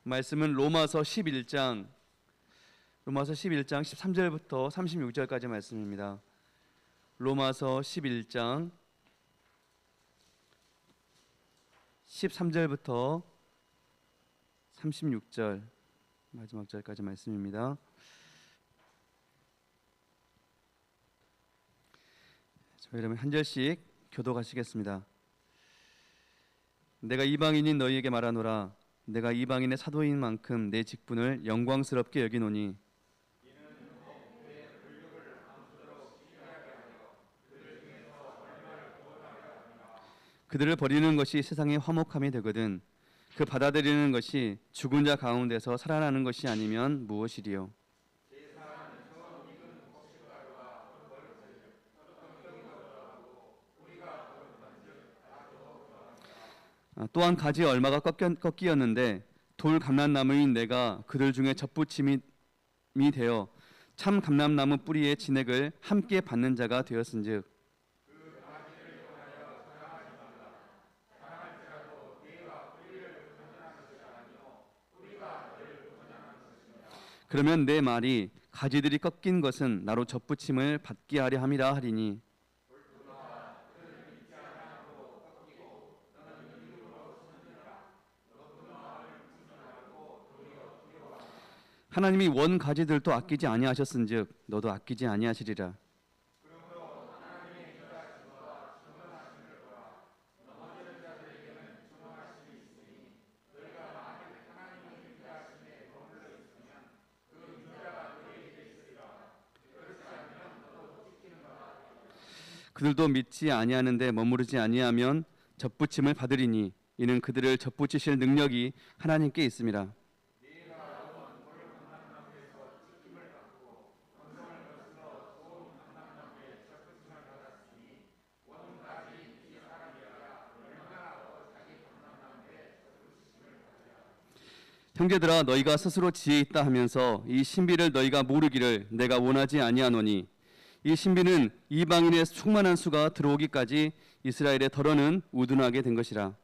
말씀은 로마서 11장 13절부터 36절까지 말씀입니다. 로마서 11장 13절부터 36절 마지막 절까지 말씀입니다. 저희 그러면 한 절씩 교독하시겠습니다. 내가 이방인인 너희에게 말하노라. 내가 이방인의 사도인 만큼 내 직분을 영광스럽게 여기노니 그들을 버리는 것이 세상의 화목함이 되거든 그 받아들이는 것이 죽은 자 가운데서 살아나는 것이 아니면 무엇이리요. 또한 가지 얼마가 꺾이었는데 돌 감람나무인 내가 그들 중에 접붙임이 되어 참 감람나무 뿌리의 진액을 함께 받는 자가 되었은즉 그러면 내 말이 가지들이 꺾인 것은 나로 접붙임을 받게 하려 함이라 하리니 하나님이 원 가지들도 아끼지 아니하셨은즉 너도 아끼지 아니하시리라. 그들도 믿지 아니하는데 머무르지 아니하면 접붙임을 받으리니 이는 그들을 접붙이실 능력이 하나님께 있음이라. 형제들아 너희가 스스로 지혜 있다 하면서 이 신비를 너희가 모르기를 내가 원하지 아니하노니 이 신비는 이방인의 충만한 수가 들어오기까지 이스라엘의 덜어는 우둔하게 된 것이라.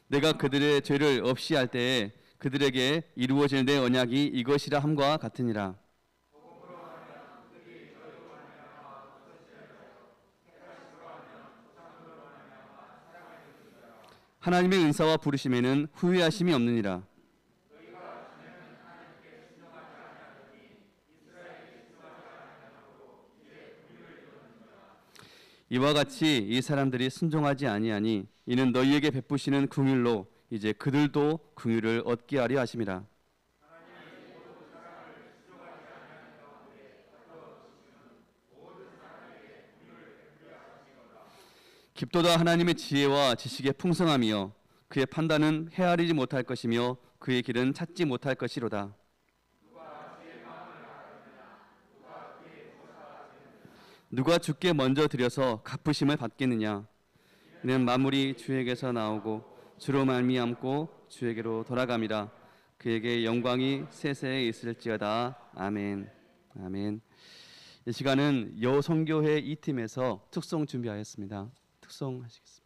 내가 그들의 죄를 없이 할 때에 그들에게 이루어질 내 언약이 이것이라 함과 같으니라. 하나님의 은사와 부르심에는 후회하심이 없느니라. 이와 같이 이 사람들이 순종하지 아니하니 이는 너희에게 베푸시는 긍휼로 이제 그들도 긍휼을 얻게 하려 하심이라. 깊도다 하나님의 지혜와 지식의 풍성함이여 그의 판단은 헤아리지 못할 것이며 그의 길은 찾지 못할 것이로다. 누가 주께 먼저 드려서 갚으심을 받겠느냐. 이는 만물이 주에게서 나오고 주로 말미암고 주에게로 돌아감이라. 그에게 영광이 세세에 있을지어다. 아멘. 아멘. 이 시간은 여성교회 2팀에서 특송 준비하였습니다. 특송하시겠습니다.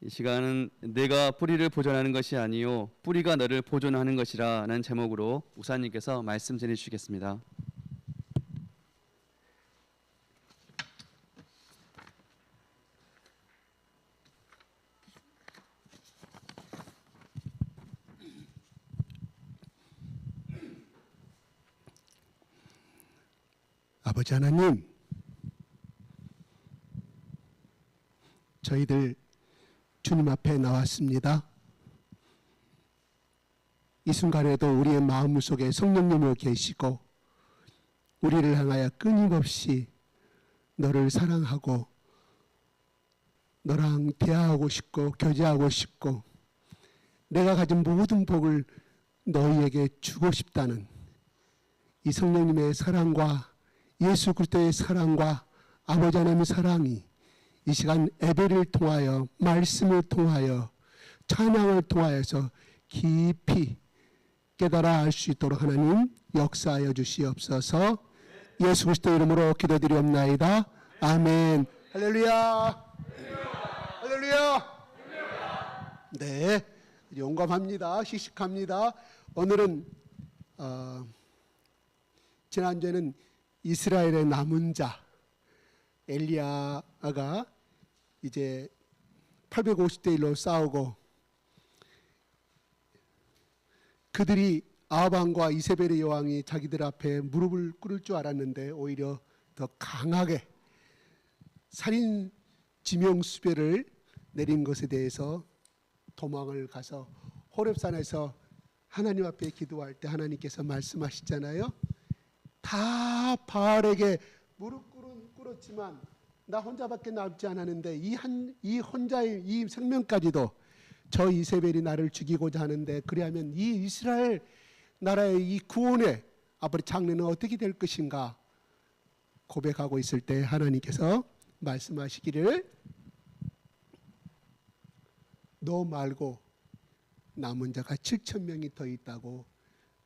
이 시간은 내가 뿌리를 보존하는 것이 아니요 뿌리가 너를 보존하는 것이라는 제목으로 목사님께서 말씀 전해 주시겠습니다. 아버지 하나님, 저희들 주님 앞에 나왔습니다. 이 순간에도 우리의 마음 속에 성령님을 계시고 우리를 향하여 끊임없이 너를 사랑하고 너랑 대화하고 싶고 교제하고 싶고 내가 가진 모든 복을 너희에게 주고 싶다는 이 성령님의 사랑과 예수 그리스도의 사랑과 아버지 하나님의 사랑이 이 시간 예배를 통하여 말씀을 통하여 찬양을 통하여서 깊이 깨달아 알 수 있도록 하나님 역사하여 주시옵소서. 예수 그리스도 이름으로 기도드리옵나이다. 아멘. 할렐루야. 할렐루야. 네, 용감합니다. 씩씩합니다. 오늘은 지난주에는 이스라엘의 남은 자 엘리야가 이제 850대 1로 싸우고 그들이 아합 왕과 이세벨의 여왕이 자기들 앞에 무릎을 꿇을 줄 알았는데 오히려 더 강하게 살인 지명수배를 내린 것에 대해서 도망을 가서 호렙산에서 하나님 앞에 기도할 때 하나님께서 말씀하시잖아요. 다 바알에게 무릎 꿇었지만 나 혼자밖에 남지 않았는데 이 혼자의 이 생명까지도 저 이세벨이 나를 죽이고자 하는데 그리하면 이 이스라엘 나라의 이 구원의 앞으로 장래는 어떻게 될 것인가 고백하고 있을 때 하나님께서 말씀하시기를 너 말고 남은 자가 7천 명이 더 있다고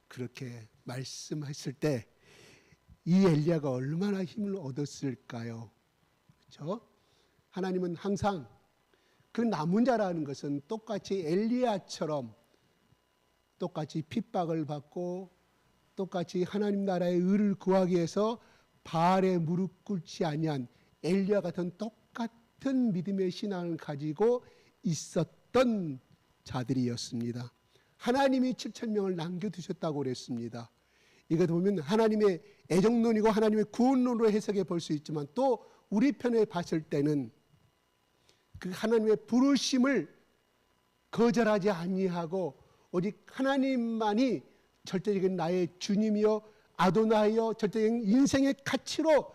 그렇게 말씀했을 때 이 엘리야가 얼마나 힘을 얻었을까요? 그렇죠? 하나님은 항상 그 남은 자라는 것은 똑같이 엘리야처럼 똑같이 핍박을 받고 똑같이 하나님 나라의 의를 구하기 위해서 바알에 무릎 꿇지 아니한 엘리야 같은 똑같은 믿음의 신앙을 가지고 있었던 자들이었습니다. 하나님이 7천 명을 남겨두셨다고 그랬습니다. 이거 보면 하나님의 애정론이고 하나님의 구원론으로 해석해 볼 수 있지만 또 우리 편에 봤을 때는 그 하나님의 부르심을 거절하지 아니하고 오직 하나님만이 절대적인 나의 주님이요 아도나이요 절대적인 인생의 가치로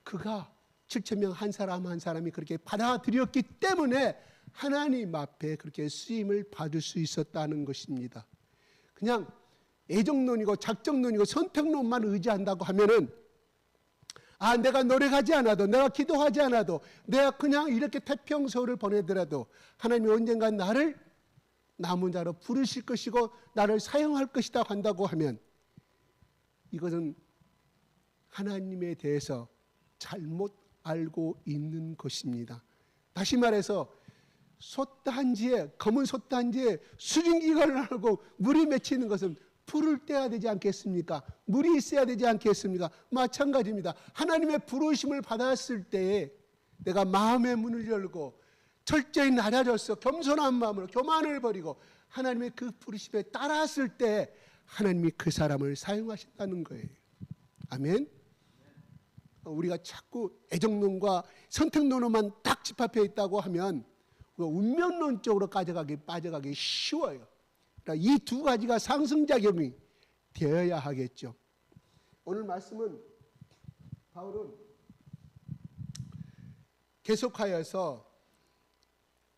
그가 7천 명 한 사람 한 사람이 그렇게 받아들였기 때문에 하나님 앞에 그렇게 쓰임을 받을 수 있었다는 것입니다. 그냥 애정론이고 작정론이고 선택론만 의지한다고 하면은 내가 노력하지 않아도 내가 기도하지 않아도 내가 그냥 이렇게 태평소를 보내더라도 하나님이 언젠가 나를 남은 자로 부르실 것이고 나를 사용할 것이다 한다고 하면 이것은 하나님에 대해서 잘못 알고 있는 것입니다. 다시 말해서 솥단지에 검은 솥단지에 수증기가 나고 물이 맺히는 것은 불을 떼야 되지 않겠습니까? 물이 있어야 되지 않겠습니까? 마찬가지입니다. 하나님의 부르심을 받았을 때에 내가 마음의 문을 열고 철저히 낮아져서 겸손한 마음으로 교만을 버리고 하나님의 그 부르심에 따랐을 때 하나님이 그 사람을 사용하신다는 거예요. 아멘. 우리가 자꾸 애정론과 선택론으로만 딱 집합해 있다고 하면 운명론 쪽으로 빠져가기 쉬워요. 그러니까 이 두 가지가 상승작용이 되어야 하겠죠. 오늘 말씀은 바울은 계속하여서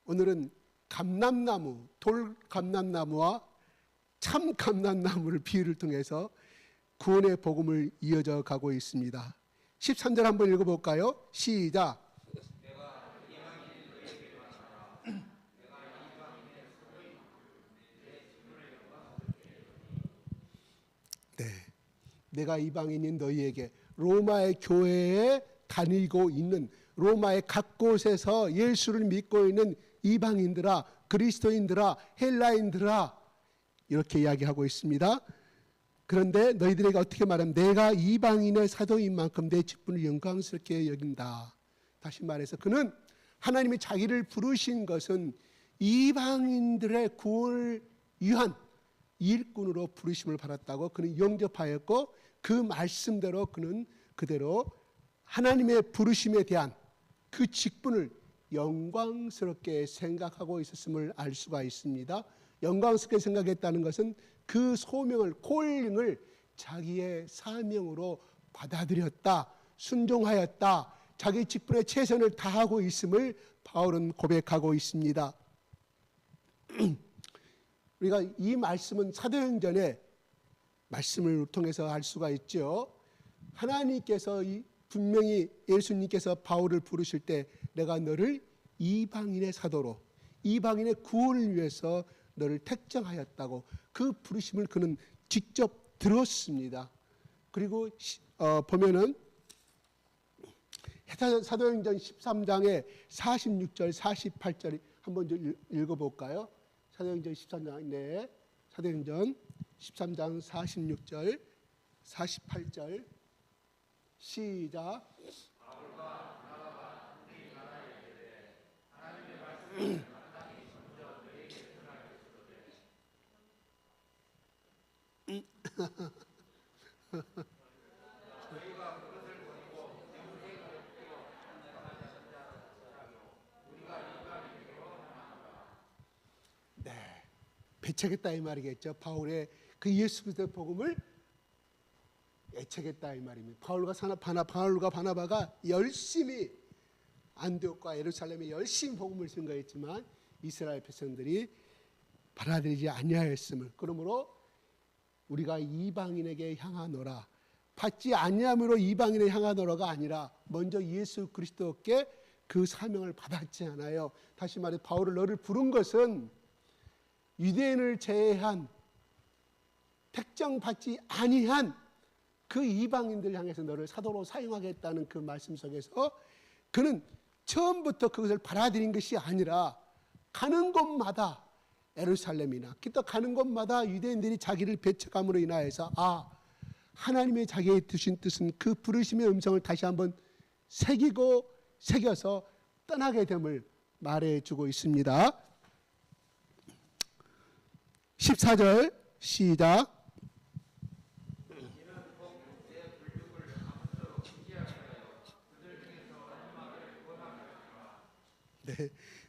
오늘은 감람나무, 돌감람나무와 참감람나무를 비유를 통해서 구원의 복음을 이어져 가고 있습니다. 13절 한번 읽어볼까요? 시작. 네, 내가 이방인인 너희에게 로마의 교회에 다니고 있는 로마의 각 곳에서 예수를 믿고 있는 이방인들아, 그리스도인들아, 헬라인들아 이렇게 이야기하고 있습니다. 그런데 너희들에게 어떻게 말하면 내가 이방인의 사도인 만큼 내 직분을 영광스럽게 여긴다. 다시 말해서 그는 하나님이 자기를 부르신 것은 이방인들의 구원을 위한 일꾼으로 부르심을 받았다고 그는 영접하였고, 그 말씀대로 그는 그대로 하나님의 부르심에 대한 그 직분을 영광스럽게 생각하고 있었음을 알 수가 있습니다. 영광스럽게 생각했다는 것은 그 소명을, 콜링을 자기의 사명으로 받아들였다, 순종하였다, 자기 직분에 최선을 다하고 있음을 바울은 고백하고 있습니다. 우리가 이 말씀은 사도행전의 말씀을 통해서 알 수가 있죠. 하나님께서 분명히 예수님께서 바울을 부르실 때 내가 너를 이방인의 사도로, 이방인의 구원을 위해서 너를 택정하였다고 그 부르심을 그는 직접 들었습니다. 그리고 보면은 사도행전 13장의 46절 48절 한번 좀 읽어볼까요? 사도행전 13장, 네, 사도행전 13장 46절 48절 시작. 네, 배척했다 이 말이겠죠. 바울의 그 예수 그리스도의 복음을 애착했다 이 말입니다. 바울과 바나바가 열심히 안디옥과 예루살렘에 열심히 복음을 증거했지만 이스라엘 백성들이 받아들이지 아니하였음을, 그러므로 우리가 이방인에게 향하노라, 받지 아니함으로 이방인에 향하노라가 아니라 먼저 예수 그리스도께 그 사명을 받았지 않아요. 다시 말해 바울을 너를 부른 것은 유대인을 제외한 택정받지 아니한 그 이방인들 향해서 너를 사도로 사용하겠다는 그 말씀 속에서 그는 처음부터 그것을 받아들인 것이 아니라 가는 곳마다 예루살렘이나 또 가는 곳마다 유대인들이 자기를 배척함으로 인하여서 하나님의 자기의 두신 뜻은 그 부르심의 음성을 다시 한번 새겨서 떠나게 됨을 말해주고 있습니다. 14절 시작.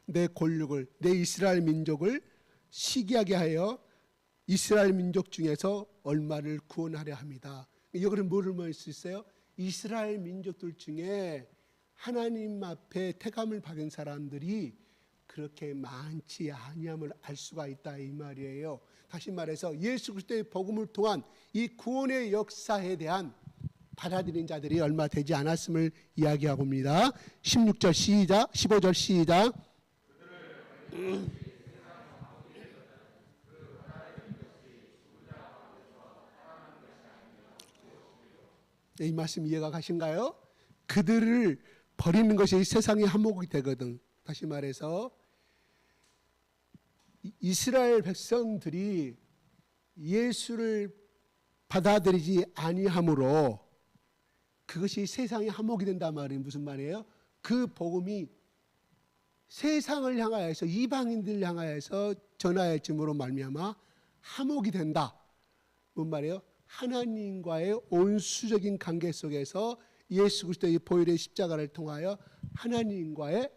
내 권력을, 내 이스라엘 민족을 시기하게 하여 이스라엘 민족 중에서 얼마를 구원하려 합니다. 이거는 뭐를 말할 수 있어요? 이스라엘 민족들 중에 하나님 앞에 택함을 받은 사람들이 그렇게 많지 아니함을 알 수가 있다 이 말이에요. 다시 말해서 예수 그리스도의 복음을 통한 이 구원의 역사에 대한 받아들인 자들이 얼마 되지 않았음을 이야기하고 있습니다. 16절 시작, 15절 시작. 이 말씀 이해가 가신가요? 그들을 버리는 것이 세상의 한몫이 되거든. 다시 말해서 이스라엘 백성들이 예수를 받아들이지 아니함으로 그것이 세상의 한몫이 된단 말이에요. 무슨 말이에요? 그 복음이 세상을 향하여서 이방인들 향하여서 전하여짐으로 말미암아 한몫이 된다. 뭔 말이에요? 하나님과의 온수적인 관계 속에서 예수 그리스도의 보혈의 십자가를 통하여 하나님과의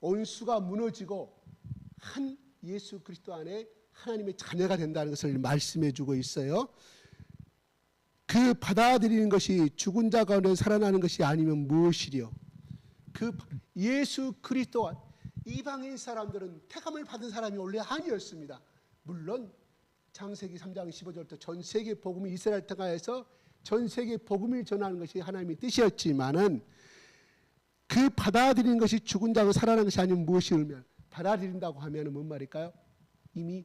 온수가 무너지고 한 예수 그리스도 안에 하나님의 자녀가 된다는 것을 말씀해 주고 있어요. 그 받아들이는 것이 죽은 자 가운데 살아나는 것이 아니면 무엇이리요? 그 예수 그리스도와 이방인 사람들은 택함을 받은 사람이 원래 아니었습니다. 물론 창세기 3장 15절부터 전 세계 복음이 이스라엘 통하여서 전 세계 복음을 전하는 것이 하나님의 뜻이었지만은 그 받아들이는 것이 죽은 자가 살아나는 것이 아니면 무엇이 의미하면 받아들인다고 하면은 뭔 말일까요? 이미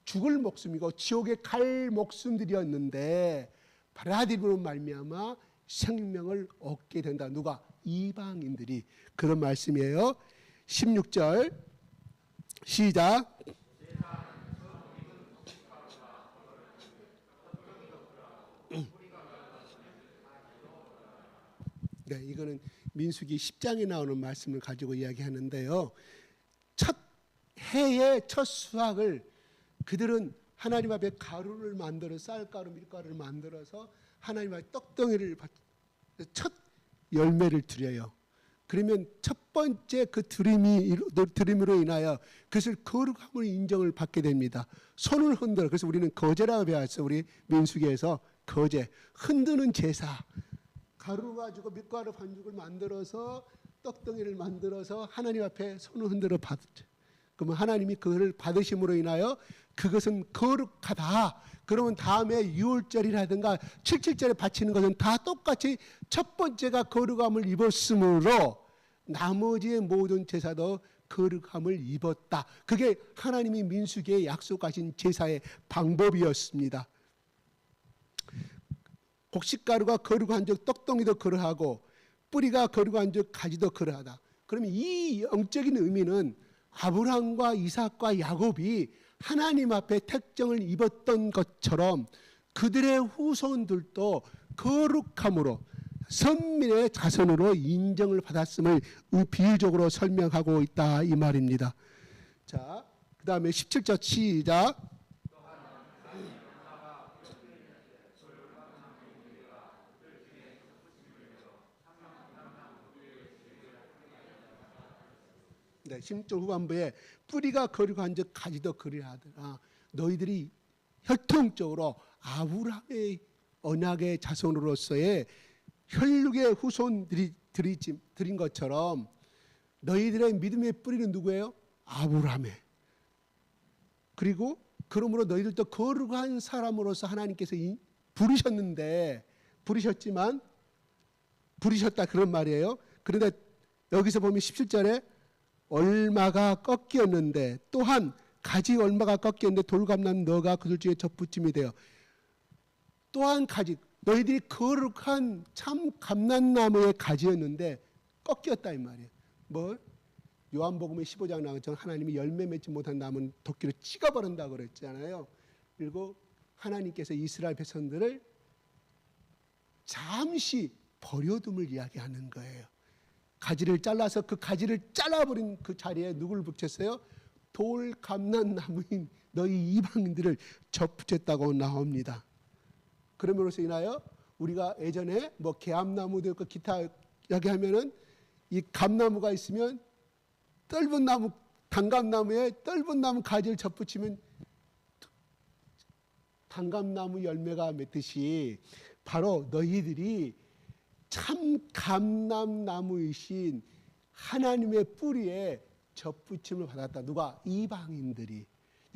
죽을 목숨이고 지옥에 갈 목숨들이었는데 받아들이는 말미암아 생명을 얻게 된다. 누가? 이방인들이. 그런 말씀이에요. 16절 시작. 네, 이거는 민수기 10장에 나오는 말씀을 가지고 이야기하는데요. 첫 해의 첫 수확을 그들은 하나님 앞에 가루를 만들어 쌀가루, 밀가루를 만들어서 하나님 앞에 떡덩이를 첫 열매를 드려요. 그러면 첫 번째 그 드림으로 인하여 그것을 거룩함을 인정을 받게 됩니다. 손을 흔들어. 그래서 우리는 거제라고 배웠어요. 우리 민수기에서 거제, 흔드는 제사. 가루 가지고 밀가루 반죽을 만들어서 떡덩이를 만들어서 하나님 앞에 손을 흔들어 받았죠. 그러면 하나님이 그것을 받으심으로 인하여 그것은 거룩하다. 그러면 다음에 6월절이라든가 77절에 바치는 것은 다 똑같이 첫 번째가 거룩함을 입었으므로 나머지의 모든 제사도 거룩함을 입었다. 그게 하나님이 민수기에 약속하신 제사의 방법이었습니다. 곡식가루가 거룩한 즉 떡덩이도 그러하고 뿌리가 거룩한 즉 가지도 그러하다. 그러면 이 영적인 의미는 아브라함과 이삭과 야곱이 하나님 앞에 택정을 입었던 것처럼 그들의 후손들도 거룩함으로 선민의 자손으로 인정을 받았음을 비유적으로 설명하고 있다 이 말입니다. 자, 그 다음에 17절 시작. 네, 16절 후반부에 뿌리가 거룩한 즉 가지도 그리하더라. 너희들이 혈통적으로 아브라함의 언약의 자손으로서의 혈육의 후손들이 드린 것처럼 너희들의 믿음의 뿌리는 누구예요? 아브라함의. 그리고 그러므로 너희들도 거룩한 사람으로서 하나님께서 부르셨지만 부르셨다 그런 말이에요. 그런데 여기서 보면 17절에 얼마가 꺾였는데 또한 가지 얼마가 꺾였는데 돌감난 너가 그들 중에 접붙임이 되어 또한 가지 너희들이 거룩한 참 감난나무의 가지였는데 꺾였다 이 말이에요. 뭐 요한복음의 15장 나온 것처럼 하나님이 열매 맺지 못한 나무는 도끼로 찍어버린다고 그랬잖아요. 그리고 하나님께서 이스라엘 백성들을 잠시 버려둠을 이야기하는 거예요. 가지를 잘라서 그 가지를 잘라버린 그 자리에 누구를 붙였어요? 돌 감난나무인 너희 이방인들을 접붙였다고 나옵니다. 그러므로서 인하여 우리가 예전에 뭐 개암나무도 있고 기타 이야기하면은 이 감나무가 있으면 떫은 나무 단감나무에 떫은 나무 가지를 접붙이면 단감나무 열매가 맺듯이 바로 너희들이 참 감람나무이신 하나님의 뿌리에 접붙임을 받았다. 누가? 이방인들이.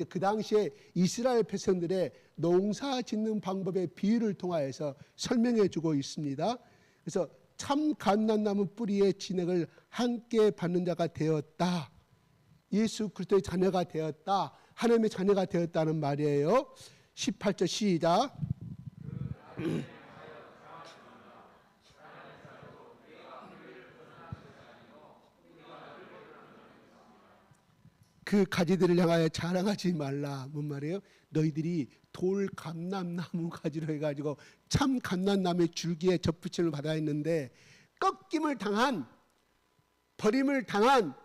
그 당시에 이스라엘 백성들의 농사 짓는 방법의 비유를 통하여서 설명해 주고 있습니다. 그래서 참 감람나무 뿌리의 진액을 함께 받는 자가 되었다. 예수 그리스도의 자녀가 되었다. 하나님의 자녀가 되었다는 말이에요. 18절 시작. 그 가지들을 향하여 자랑하지 말라. 뭔 말이에요? 너희들이 돌 감람나무 가지로 해가지고 참 감람나무의 줄기에 접붙임을 받아 있는데 꺾임을 당한 버림을 당한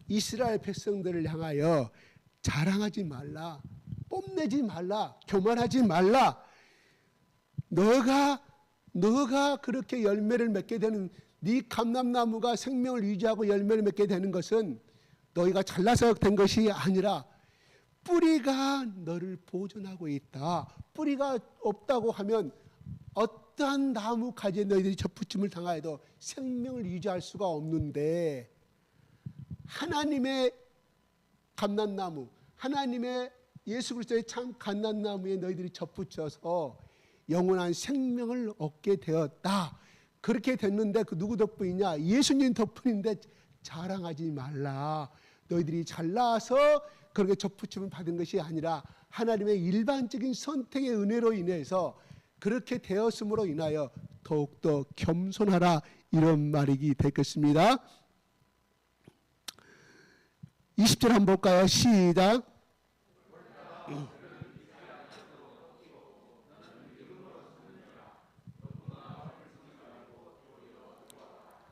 이스라엘 백성들을 향하여 자랑하지 말라. 뽐내지 말라. 교만하지 말라. 너가 그렇게 열매를 맺게 되는 네 감람나무가 생명을 유지하고 열매를 맺게 되는 것은 너희가 잘나서 된 것이 아니라 뿌리가 너를 보존하고 있다. 뿌리가 없다고 하면 어떠한 나무 가지에 너희들이 접붙임을 당하여도 생명을 유지할 수가 없는데 하나님의 감람나무, 하나님의 예수 그리스도의 참 감람나무에 너희들이 접붙여서 영원한 생명을 얻게 되었다. 그렇게 됐는데 그 누구 덕분이냐? 예수님 덕분인데 자랑하지 말라. 너희들이 잘나서 그렇게 접붙임을 받은 것이 아니라 하나님의 일반적인 선택의 은혜로 인해서 그렇게 되었음으로 인하여 더욱더 겸손하라 이런 말이 되겠습니다. 20절 한번 볼까요? 시작.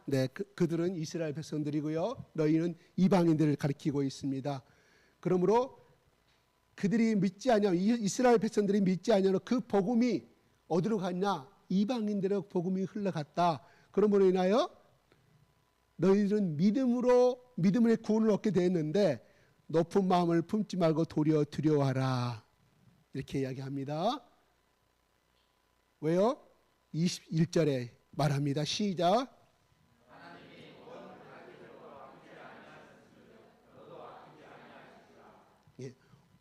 네, 그들은 이스라엘 백성들이고요. 너희는 이방인들을 가리키고 있습니다. 그러므로 그들이 믿지 아니하면 이스라엘 백성들이 믿지 아니하면 그 복음이 어디로 갔냐? 이방인들의 복음이 흘러갔다. 그러므로 인하여 너희들은 믿음의 구원을 얻게 되었는데 높은 마음을 품지 말고 도리어 두려워하라. 이렇게 이야기합니다. 왜요? 21절에 말합니다. 시작.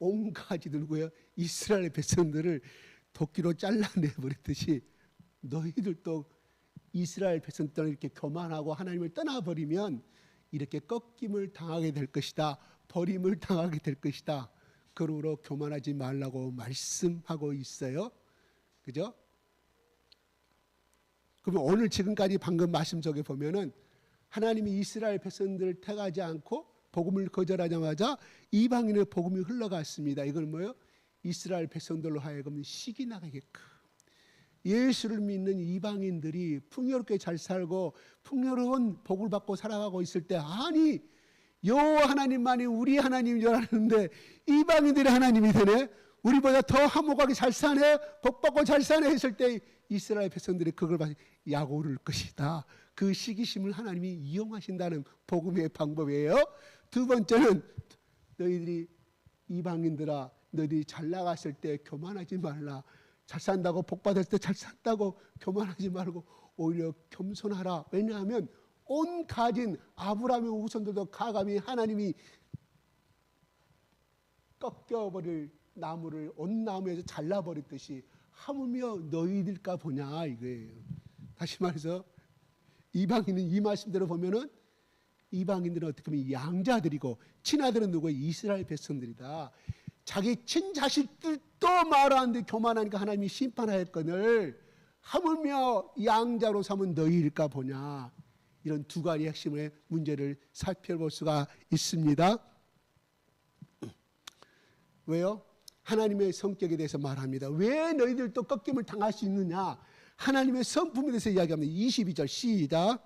온 가지들고요. 이스라엘 백성들을 도끼로 잘라내버렸듯이 너희들도 이스라엘 백성들을 이렇게 교만하고 하나님을 떠나버리면 이렇게 꺾임을 당하게 될 것이다. 버림을 당하게 될 것이다. 그러므로 교만하지 말라고 말씀하고 있어요. 그죠? 그러면 오늘 지금까지 방금 말씀 속에 보면은 하나님이 이스라엘 백성들을 택하지 않고 복음을 거절하자마자 이방인의 복음이 흘러갔습니다. 이건 뭐예요? 이스라엘 백성들로 하여금 시기 나가게끔 예수를 믿는 이방인들이 풍요롭게 잘 살고 풍요로운 복을 받고 살아가고 있을 때 아니 여호와 하나님만이 우리 하나님인 줄 알았는데 이방인들의 하나님이 되네. 우리보다 더 화목하게 잘 사네. 복 받고 잘 사네 했을 때 이스라엘 백성들이 그걸 봐서 약오를 것이다. 그 시기심을 하나님이 이용하신다는 복음의 방법이에요. 두 번째는 너희들이 이방인들아 너희들이 잘 나갔을 때 교만하지 말라. 잘 산다고 복 받을 때 잘 산다고 교만하지 말고 오히려 겸손하라. 왜냐하면 온 가진 아브라함의 후손들도 가감히 하나님이 꺾여버릴 나무를 온 나무에서 잘라버렸듯이 하물며 너희들까 보냐 이거예요. 다시 말해서 이방인은 이 말씀대로 보면은 이방인들은 어떻게 보면 양자들이고 친아들은 누구예요? 이스라엘 백성들이다. 자기 친자식들도 말하는데 교만하니까 하나님이 심판하였거늘 하물며 양자로 삼은 너희일까 보냐. 이런 두 가지 핵심의 문제를 살펴볼 수가 있습니다. 왜요? 하나님의 성격에 대해서 말합니다. 왜 너희들도 꺾임을 당할 수 있느냐? 하나님의 성품에 대해서 이야기합니다. 22절 시작.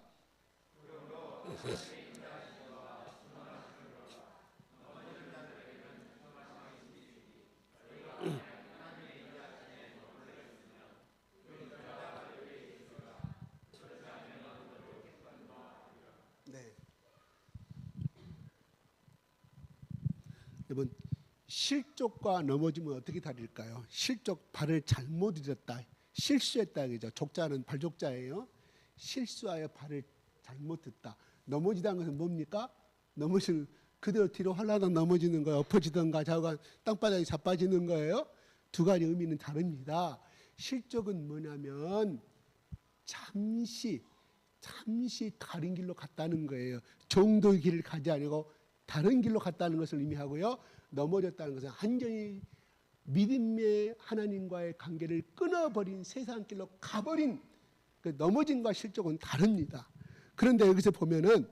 네. 여러분 실족과 넘어지면 어떻게 다를까요? 실족 발을 잘못 들였다. 실수했다 그죠? 족자는 발족자예요. 실수하여 발을 잘못 듣다. 넘어지다는 것은 뭡니까? 넘어지는 그대로 뒤로 활라당 넘어지는 거예요. 엎어지던가 좌우가 땅바닥에 자빠지는 거예요. 두 가지 의미는 다릅니다. 실족은 뭐냐면 잠시 다른 길로 갔다는 거예요. 정도의 길을 가지 아니고 다른 길로 갔다는 것을 의미하고요. 넘어졌다는 것은 완전히 믿음의 하나님과의 관계를 끊어버린 세상 길로 가버린 그 넘어짐과 실족은 다릅니다. 그런데 여기서 보면은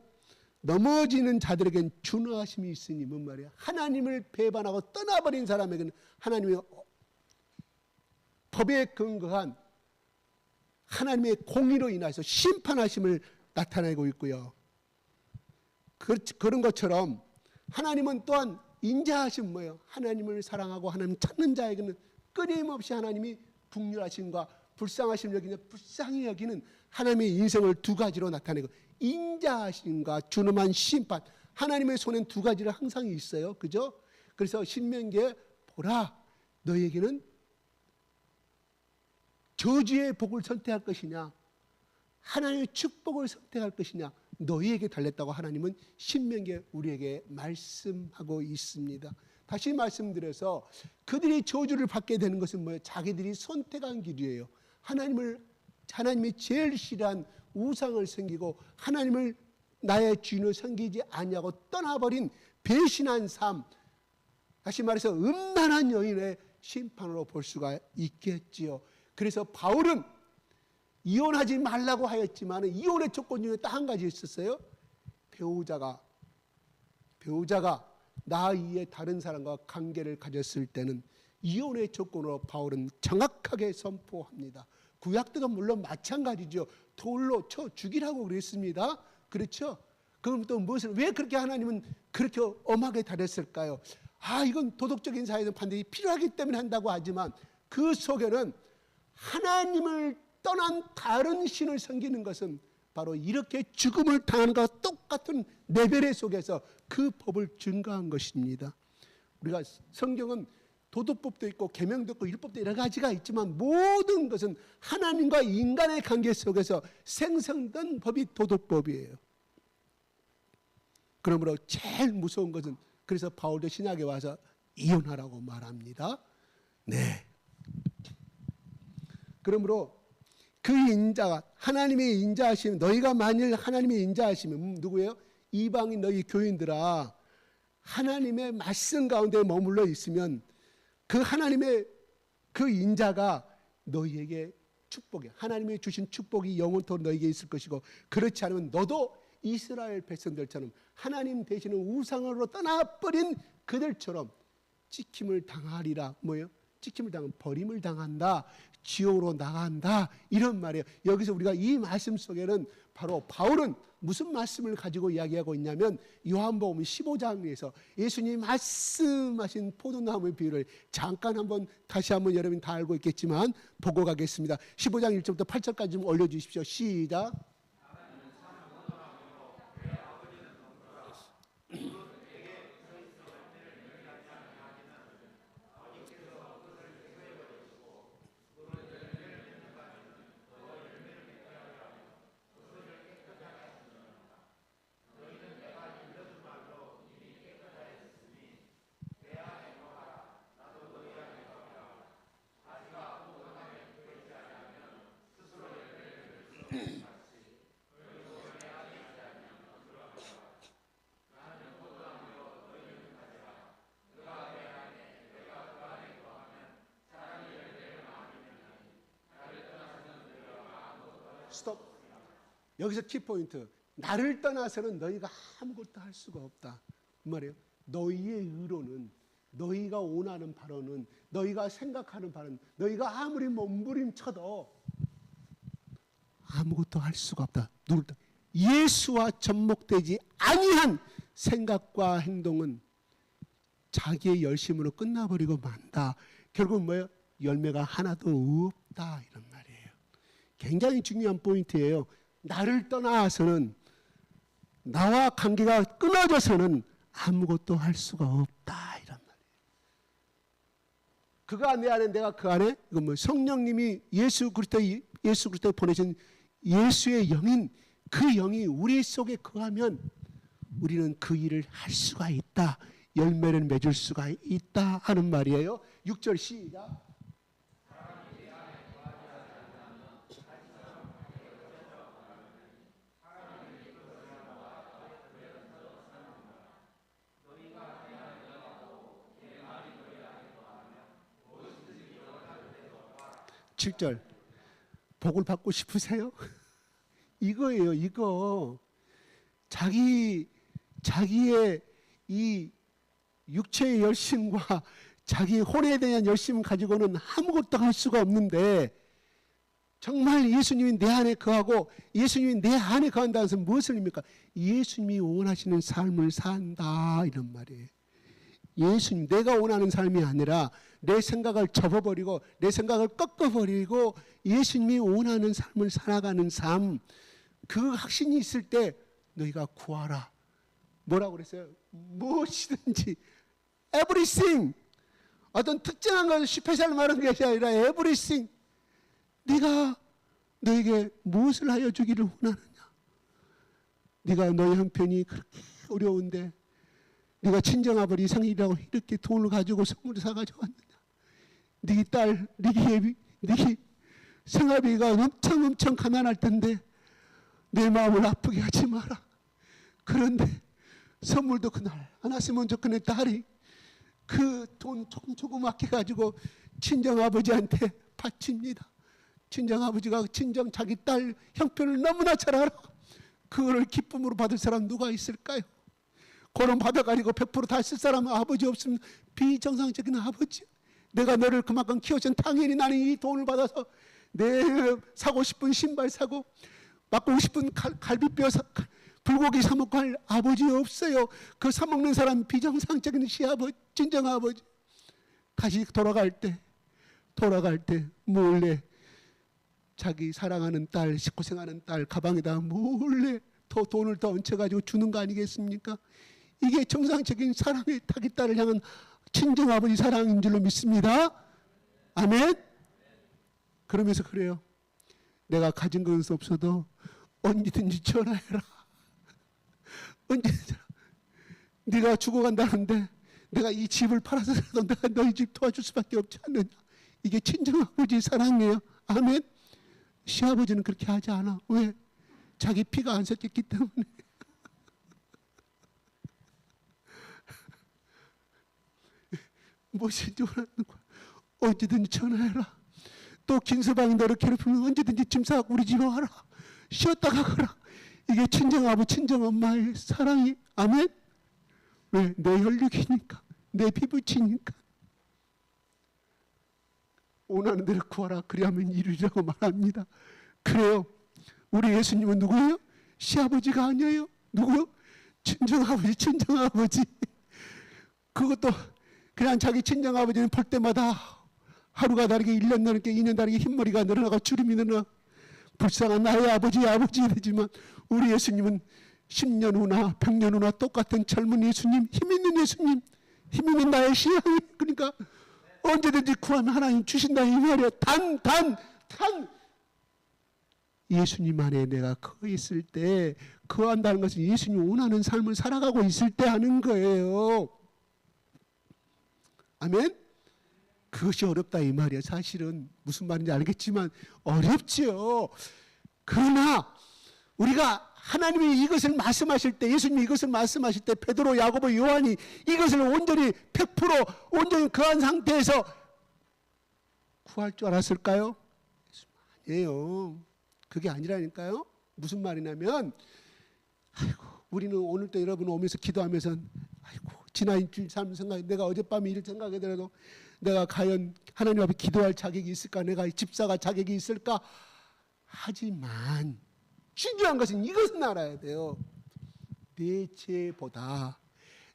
넘어지는 자들에겐 준하심이 있으니 뭔 말이야? 하나님을 배반하고 떠나버린 사람에게는 하나님의 법에 근거한 하나님의 공의로 인해서 심판하심을 나타내고 있고요. 그런 것처럼 하나님은 또한 인자하심 뭐예요? 하나님을 사랑하고 하나님 찾는 자에게는 끊임없이 하나님이 긍휼하심과 불쌍하심 여기는 불쌍히 여기는 하나님의 인생을 두 가지로 나타내고 인자하심과 준엄한 심판 하나님의 손엔 두 가지를 항상 있어요. 그죠? 그래서 신명기에 보라 너에게는 저주의 복을 선택할 것이냐 하나님의 축복을 선택할 것이냐 너희에게 달렸다고 하나님은 신명기에 우리에게 말씀하고 있습니다. 다시 말씀드려서 그들이 저주를 받게 되는 것은 뭐예요? 자기들이 선택한 길이에요. 하나님이 제일 싫어한 우상을 섬기고 하나님을 나의 주인을 섬기지 아니하고 떠나버린 배신한 삶 다시 말해서 음란한 여인의 심판으로 볼 수가 있겠지요. 그래서 바울은 이혼하지 말라고 하였지만 이혼의 조건 중에 딱 한 가지 있었어요. 배우자가 나 이외에 다른 사람과 관계를 가졌을 때는 이혼의 조건으로 바울은 정확하게 선포합니다. 구약 때도 물론 마찬가지죠. 돌로 쳐 죽이라고 그랬습니다. 그렇죠? 그럼 또 무엇을, 왜 그렇게 하나님은 그렇게 엄하게 다뤘을까요? 이건 도덕적인 사회에서 반드시 필요하기 때문에 한다고 하지만 그 속에는 하나님을 떠난 다른 신을 섬기는 것은 바로 이렇게 죽음을 당하는 것과 똑같은 레벨의 속에서 그 법을 증가한 것입니다. 우리가 성경은 도덕법도 있고 계명도 있고 율법도 여러 가지가 있지만 모든 것은 하나님과 인간의 관계 속에서 생성된 법이 도덕법이에요. 그러므로 제일 무서운 것은, 그래서 바울도 신약에 와서 이혼하라고 말합니다. 네. 그러므로 그 인자가 하나님의 인자하심, 너희가 만일 하나님의 인자하시면 누구예요? 이방인 너희 교인들아, 하나님의 말씀 가운데 머물러 있으면 그 하나님의 그 인자가 너희에게 축복이, 하나님이 주신 축복이 영원토록 너희에게 있을 것이고, 그렇지 않으면 너도 이스라엘 백성들처럼 하나님 되시는 우상으로 떠나버린 그들처럼 찍힘을 당하리라. 뭐예요? 찍힘을 당하면 버림을 당한다, 지옥으로 나간다, 이런 말이에요. 여기서 우리가 이 말씀 속에는 바로 바울은 무슨 말씀을 가지고 이야기하고 있냐면, 요한복음 15장에서 예수님이 말씀하신 포도나무의 비유를 잠깐 다시 한번 여러분 다 알고 있겠지만 보고 가겠습니다. 15장 1절부터 8절까지 좀 올려주십시오. 시작. 스톱. 여기서 키포인트. 나를 떠나서는 너희가 아무것도 할 수가 없다. 그 말이에요. 너희의 의로는, 너희가 원하는 바로는, 너희가 생각하는 바로는, 너희가 아무리 몸부림쳐도 아무것도 할 수가 없다. 누굴 떠나? 예수와 접목되지 아니한 생각과 행동은 자기의 열심으로 끝나버리고 만다. 결국 뭐예요? 열매가 하나도 없다, 이런 말이에요. 굉장히 중요한 포인트예요. 나를 떠나서는, 나와 관계가 끊어져서는 아무것도 할 수가 없다, 이런 말이에요. 그가 내 안에, 내가 그 안에, 이건 뭐 성령님이 예수 그리스도 보내신 예수의 영인, 그 영이 우리 속에 거하면 우리는 그 일을 할 수가 있다, 열매를 맺을 수가 있다 하는 말이에요. 6절 시작. 7절. 복을 받고 싶으세요? 이거예요, 이거. 자기의 이 육체의 열심과 자기의 혼에 대한 열심을 가지고는 아무것도 할 수가 없는데, 정말 예수님이 내 안에 거하고 예수님이 내 안에 거한다는 것은 무엇을 의미입니까? 예수님이 원하시는 삶을 산다, 이런 말이에요. 예수님, 내가 원하는 삶이 아니라 내 생각을 접어버리고 내 생각을 꺾어버리고 예수님이 원하는 삶을 살아가는 삶, 그 확신이 있을 때 너희가 구하라. 뭐라고 그랬어요? 무엇이든지, everything. 어떤 특정한 것을 스페셜 말하는 것이 아니라 everything. 네가 너에게 무엇을 하여 주기를 원하느냐? 네가 너의 형편이 그렇게 어려운데 네가 친정아버지 생일이라고 이렇게 돈을 가지고 선물을 사가지고 왔느냐? 네 딸, 네 생아비가 엄청 가난할 텐데 내 마음을 아프게 하지 마라. 그런데 선물도 그날 안 왔으면 좋겠네. 딸이 그 돈 조그맣게 가지고 친정아버지한테 바칩니다. 친정아버지가 자기 딸 형편을 너무나 잘 알아. 그거를 기쁨으로 받을 사람 누가 있을까요? 그런 받아가지고 100% 다 쓸 사람은 아버지 없으면 비정상적인 아버지. 내가 너를 그만큼 키워준 당연히 나는 이 돈을 받아서 내 사고 싶은 신발 사고 먹고 싶은 갈비뼈 불고기 사 먹고 할 아버지 없어요. 그 사 먹는 사람 비정상적인 시아버지, 진정 아버지. 다시 돌아갈 때 몰래 자기 사랑하는 딸, 고생하는 딸 가방에다 몰래 더 돈을 더 얹혀가지고 주는 거 아니겠습니까? 이게 정상적인 사랑의 자기 딸을 향한 친정 아버지 사랑인 줄로 믿습니다. 아멘. 그러면서 그래요. 내가 가진 것은 없어도 언제든지 전화해라. 언제든지. 네가 죽어간다는데 내가 이 집을 팔아서라도 내가 너희 집 도와줄 수밖에 없지 않느냐. 이게 친정 아버지 사랑이에요. 아멘. 시아버지는 그렇게 하지 않아. 왜? 자기 피가 안 섞였기 때문에. 무엇인지 원하는 거야. 언제든지 전화해라. 또 김서방이 너를 괴롭히면 언제든지 짐 싸고 우리 집에 와라. 쉬었다가 가라. 이게 친정아버 친정 엄마의 사랑이. 아멘. 왜? 내 혈육이니까, 내 피부치니까. 원하는 대로 구하라. 그리하면 이루리라고 말합니다. 그래요. 우리 예수님은 누구예요? 시아버지가 아니에요. 누구요? 친정아버지, 친정아버지. 그것도 그냥 자기 친정아버지는 볼 때마다 하루가 다르게 1년 다르게 2년 다르게 흰머리가 늘어나고 주름이 늘어나 불쌍한 나의 아버지 되지만 우리 예수님은 10년 후나 100년 후나 똑같은 젊은 예수님, 힘 있는 예수님, 힘 있는 나의 신앙이. 그러니까 언제든지 구하면 하나님 주신다 이 말이에요. 단 예수님 안에 내가 거해 있을 때, 거한다는 것은 예수님 원하는 삶을 살아가고 있을 때 하는 거예요. 아멘. 그것이 어렵다 이 말이에요. 사실은 무슨 말인지 알겠지만 어렵지요. 그러나 우리가 하나님이 이것을 말씀하실 때, 예수님이 이것을 말씀하실 때 베드로, 야고보, 요한이 이것을 온전히 100% 온전히 그한 상태에서 구할 줄 알았을까요? 아니에요. 그게 아니라니까요. 무슨 말이냐면, 아이고, 우리는 오늘도 여러분 오면서 기도하면서, 아이고, 지난 일주일 삶 생각, 내가 어젯밤에 일을 생각하더라도 내가 과연 하나님 앞에 기도할 자격이 있을까? 내가 집사가 자격이 있을까? 하지만 중요한 것은 이것은 알아야 돼요. 내 죄보다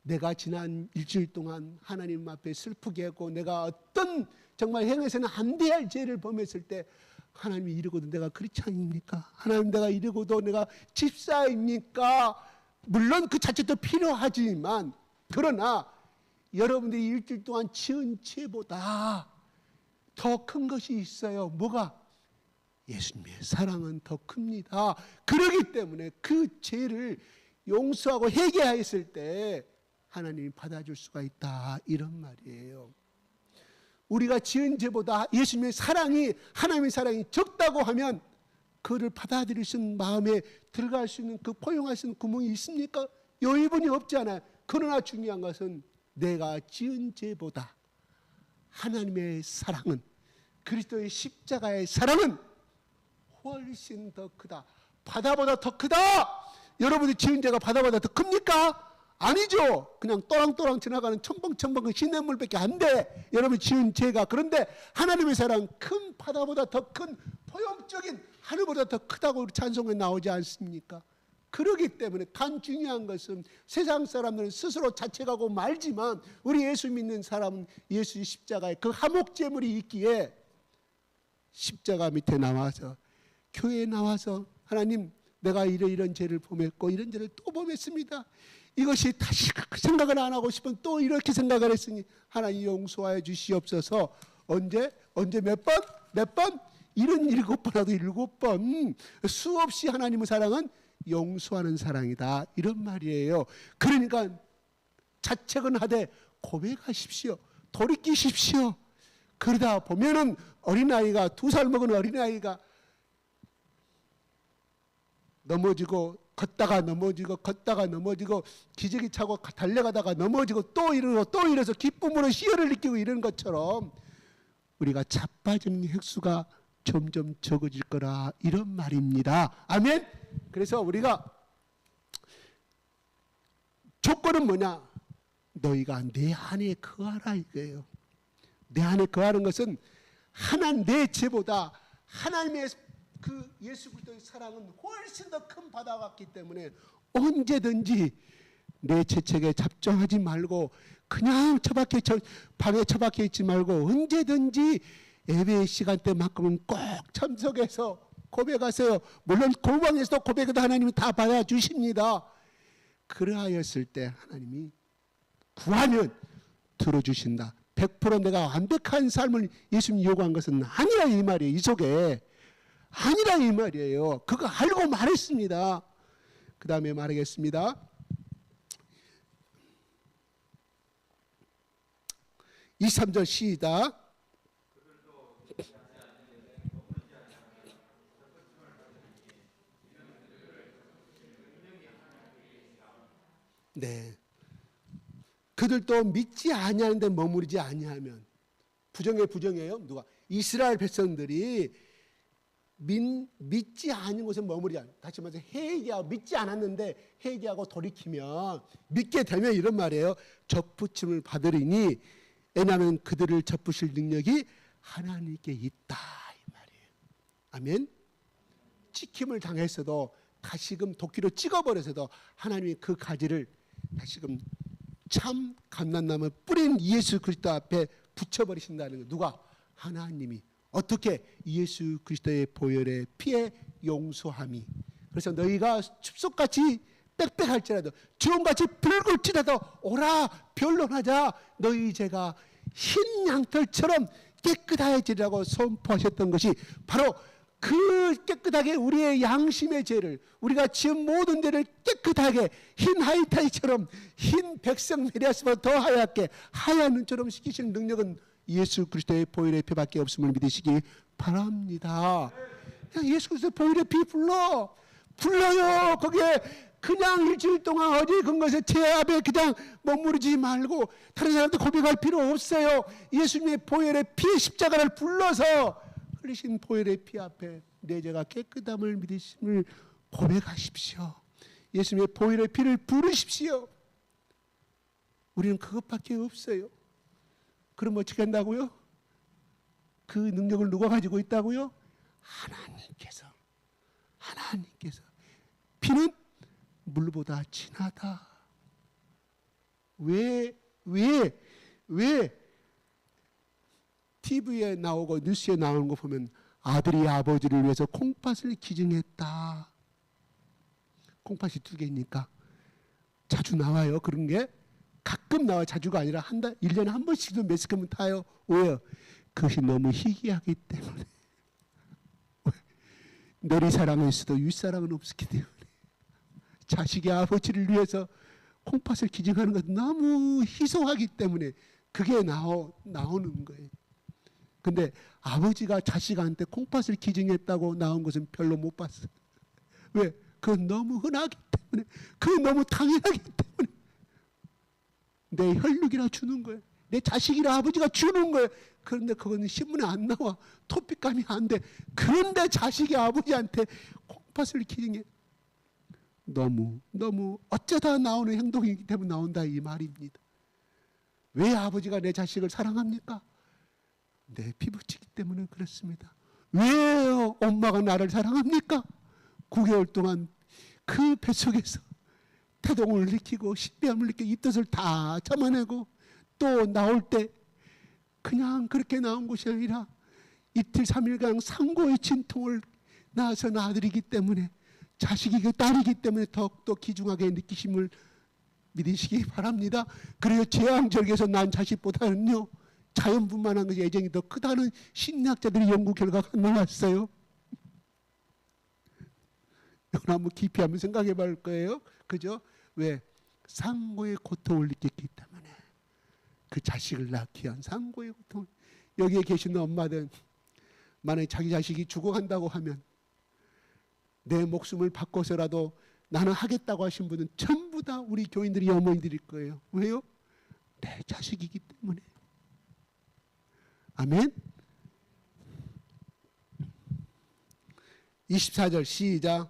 내가 지난 일주일 동안 하나님 앞에 슬프게 하고 내가 어떤 정말 행해서는 안 돼야 할 죄를 범했을 때 하나님이 이러고도 내가 크리스찬입니까? 하나님 내가 이러고도 내가 집사입니까? 물론 그 자체도 필요하지만 그러나 여러분들이 일주일 동안 지은 죄보다 더 큰 것이 있어요. 뭐가? 예수님의 사랑은 더 큽니다. 그러기 때문에 그 죄를 용서하고 회개하였을 때 하나님이 받아줄 수가 있다 이런 말이에요. 우리가 지은 죄보다 예수님의 사랑이, 하나님의 사랑이 적다고 하면 그를 받아들일 수 있는 마음에 들어갈 수 있는 그 포용할 수 있는 구멍이 있습니까? 여유분이 없지 않아요. 그러나 중요한 것은 내가 지은 죄보다 하나님의 사랑은, 그리스도의 십자가의 사랑은 훨씬 더 크다. 바다보다 더 크다. 여러분이 지은 죄가 바다보다 더 큽니까? 아니죠. 그냥 또랑또랑 지나가는 첨벙첨벙 그 시냇물밖에 안 돼. 여러분 지은 죄가. 그런데 하나님의 사랑 큰 바다보다 더 큰 포용적인 하늘보다 더 크다고 우리 찬송에 나오지 않습니까? 그러기 때문에 간 중요한 것은 세상 사람들은 스스로 자책하고 말지만 우리 예수 믿는 사람은 예수의 십자가에 그 화목제물이 있기에 십자가 밑에 나와서 교회에 나와서 하나님 내가 이런 죄를 범했고 이런 죄를 또 범했습니다. 이것이 다시 생각을 안 하고 싶은 또 이렇게 생각을 했으니 하나님 용서하여 주시옵소서. 언제 몇 번? 77번라도 7번. 수없이 하나님의 사랑은 용서하는 사랑이다 이런 말이에요. 그러니까 자책은 하되 고백하십시오. 돌이키십시오. 그러다 보면은 어린아이가 2살 먹은 어린아이가 넘어지고 걷다가 넘어지고 기저귀 차고 달려가다가 넘어지고 또 이러서 기쁨으로 희열을 느끼고 이런 것처럼 우리가 자빠지는 횟수가 점점 적어질 거라 이런 말입니다. 아멘. 그래서 우리가 조건은 뭐냐? 너희가 내 안에 거하라 이거예요. 내 안에 거하는 것은 하나님 내 죄보다 하나님의 그 예수 그리스도의 사랑은 훨씬 더 큰 바다 같기 때문에 언제든지 내 죄책에 잡정하지 말고 그냥 방에 처박혀 있지 말고 언제든지 예배 시간대만큼은 꼭 참석해서 고백하세요. 물론 공방에서도 고백해도 하나님이 다 받아주십니다. 그러하였을 때 하나님이 구하면 들어주신다. 100% 내가 완벽한 삶을 예수님이 요구한 것은 아니라 이 말이에요. 이 속에 아니라 이 말이에요. 그거 알고 말했습니다. 그 다음에 말하겠습니다. 23절 시작. 네. 그들도 믿지 아니하는데 머무르지 아니하면 부정이에요. 누가? 이스라엘 백성들이 믿지 않은 곳에 머무르지 않. 다시 말해서 회개하고 믿지 않았는데 회개하고 돌이키면 믿게 되면 이런 말이에요. 접붙임을 받으리니 왜냐하면 그들을 접부실 능력이 하나님께 있다 이 말이에요. 아멘. 찍힘을 당했어도 다시금 도끼로 찍어버려서도 하나님이 그 가지를 다시금 참 감람나무를 뿌린 예수 그리스도 앞에 붙여버리신다는 거. 누가? 하나님이. 어떻게? 예수 그리스도의 보혈의 피의 용서함이. 그래서 너희가 춥속같이 빽빽할지라도 주홍같이 붉을지라도 오라 변론하자. 너희 죄가 흰 양털처럼 깨끗하여지라고 선포하셨던 것이 바로 그 깨끗하게 우리의 양심의 죄를 우리가 지은 모든 죄를 깨끗하게 흰 하이타이처럼 흰 백성 메리아스보다 더 하얗게 하얀 눈처럼 시키시는 능력은 예수 그리스도의 보혈의 피밖에 없음을 믿으시기 바랍니다. 그냥 예수 그리스도의 보혈의 피 불러요. 거기에 그냥 일주일 동안 어디 근거에서 제 앞에 그냥 머무르지 말고 다른 사람한테 고백할 필요 없어요. 예수님의 보혈의 피의 십자가를 불러서 흘리신 보혈의 피 앞에 내 죄가 깨끗함을 믿으심을 고백하십시오. 예수님의 보혈의 피를 부르십시오. 우리는 그것밖에 없어요. 그럼 어떻게 한다고요? 그 능력을 누가 가지고 있다고요? 하나님께서. 피는 물보다 진하다. 왜 TV에 나오고 뉴스에 나오는 거 보면 아들이 아버지를 위해서 콩팥을 기증했다. 콩팥이 2개니까 자주 나와요. 그런 게 가끔 나와요. 자주가 아니라 1년에 한 번씩도 매스컴은 타요. 왜요? 그것이 너무 희귀하기 때문에. 내리사랑은 있어도 윗사랑은 없기 때문에 자식의 아버지를 위해서 콩팥을 기증하는 것은 너무 희소하기 때문에 그게 나오는 거예요. 근데 아버지가 자식한테 콩팥을 기증했다고 나온 것은 별로 못 봤어요. 왜? 그건 너무 흔하기 때문에, 그건 너무 당연하기 때문에 내 혈육이라 주는 거예요. 내 자식이라 아버지가 주는 거예요. 그런데 그거는 신문에 안 나와. 토픽감이 안 돼. 그런데 자식이 아버지한테 콩팥을 기증해. 너무 어쩌다 나오는 행동이기 때문에 나온다 이 말입니다. 왜 아버지가 내 자식을 사랑합니까? 내 피부치기 때문에 그렇습니다. 왜 엄마가 나를 사랑합니까? 9개월 동안 그 뱃속에서 태동을 일으키고 신비함을 일으키고 입덧을 다 참아내고 또 나올 때 그냥 그렇게 나온 것이 아니라 이틀 3일간 상고의 진통을 낳아서 아들이기 때문에 자식이고 딸이기 때문에 더욱더 귀중하게 느끼심을 믿으시기 바랍니다. 그래요. 제왕절개에서 난 자식보다는요 자연분만한 것이 애정이 더 크다는 심리학자들의 연구 결과가 나왔어요. 이건 한번 깊이 한번 생각해 볼 거예요. 그죠? 왜? 상고의 고통을 느꼈기 때문에. 그 자식을 낳기 위한 상고의 고통을. 여기에 계시는 엄마들 만약에 자기 자식이 죽어간다고 하면 내 목숨을 바꿔서라도 나는 하겠다고 하신 분은 전부 다 우리 교인들이 어머니들일 거예요. 왜요? 내 자식이기 때문에. 아멘. 24절 시작.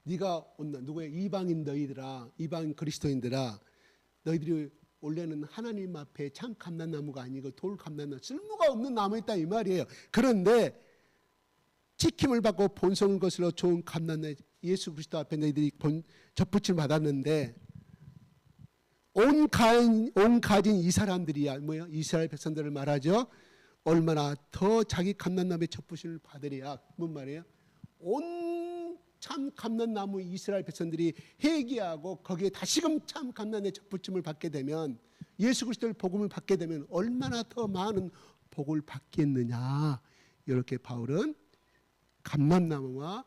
네가 온다. 누구야? 이방인 너희들아, 이방인 그리스도인들아, 너희들이 원래는 하나님 앞에 참 감람나무가 아니고 돌 감람나무, 쓸모가 없는 나무였다 이 말이에요. 그런데 지킴을 받고 본성을 거슬러 좋은 감람나무 예수 그리스도 앞에 너희들이 접붙임 받았는데 온 가진 이 사람들이야 뭐요? 이스라엘 백성들을 말하죠. 얼마나 더 자기 감람나무의 접붙임을 받으랴. 뭔 말이에요? 온 참 감람나무 이스라엘 백성들이 회개하고 거기에 다시금 참 감람나무의 접붙임을 받게 되면, 예수 그리스도의 복음을 받게 되면 얼마나 더 많은 복을 받겠느냐. 이렇게 바울은 감람나무와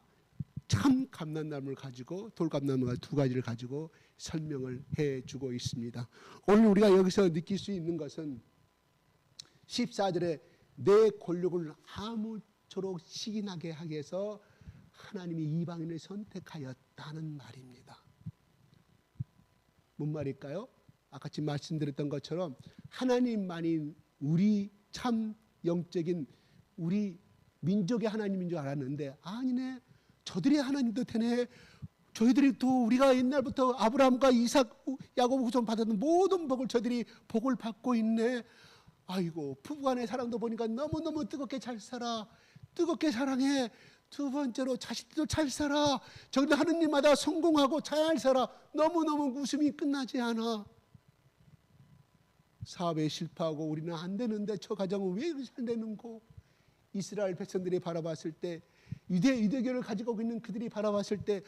참 감람나무를 가지고, 돌감나무가 두 가지를 가지고 설명을 해주고 있습니다. 오늘 우리가 여기서 느낄 수 있는 것은 14절에 내 권력을 아무쪼록 시기나게 하게 해서 하나님이 이방인을 선택하였다는 말입니다. 뭔 말일까요? 아까 지금 말씀드렸던 것처럼 하나님만이 우리 참 영적인 우리 민족의 하나님인 줄 알았는데 아니네, 저들의 하나님도 되네. 저희들이 또 우리가 옛날부터 아브라함과 이삭, 야곱 후손 받았던 모든 복을 저들이 복을 받고 있네. 아이고, 부부간의 사랑도 보니까 너무너무 뜨겁게 잘 살아, 뜨겁게 사랑해. 두 번째로 자식들도 잘 살아. 저희들 하느님마다 성공하고 잘 살아. 너무너무 웃음이 끝나지 않아. 사업에 실패하고 우리는 안 되는데 저 가정은 왜 이렇게 잘 되는고. 이스라엘 백성들이 바라봤을 때, 유대교를 가지고 있는 그들이 바라봤을 때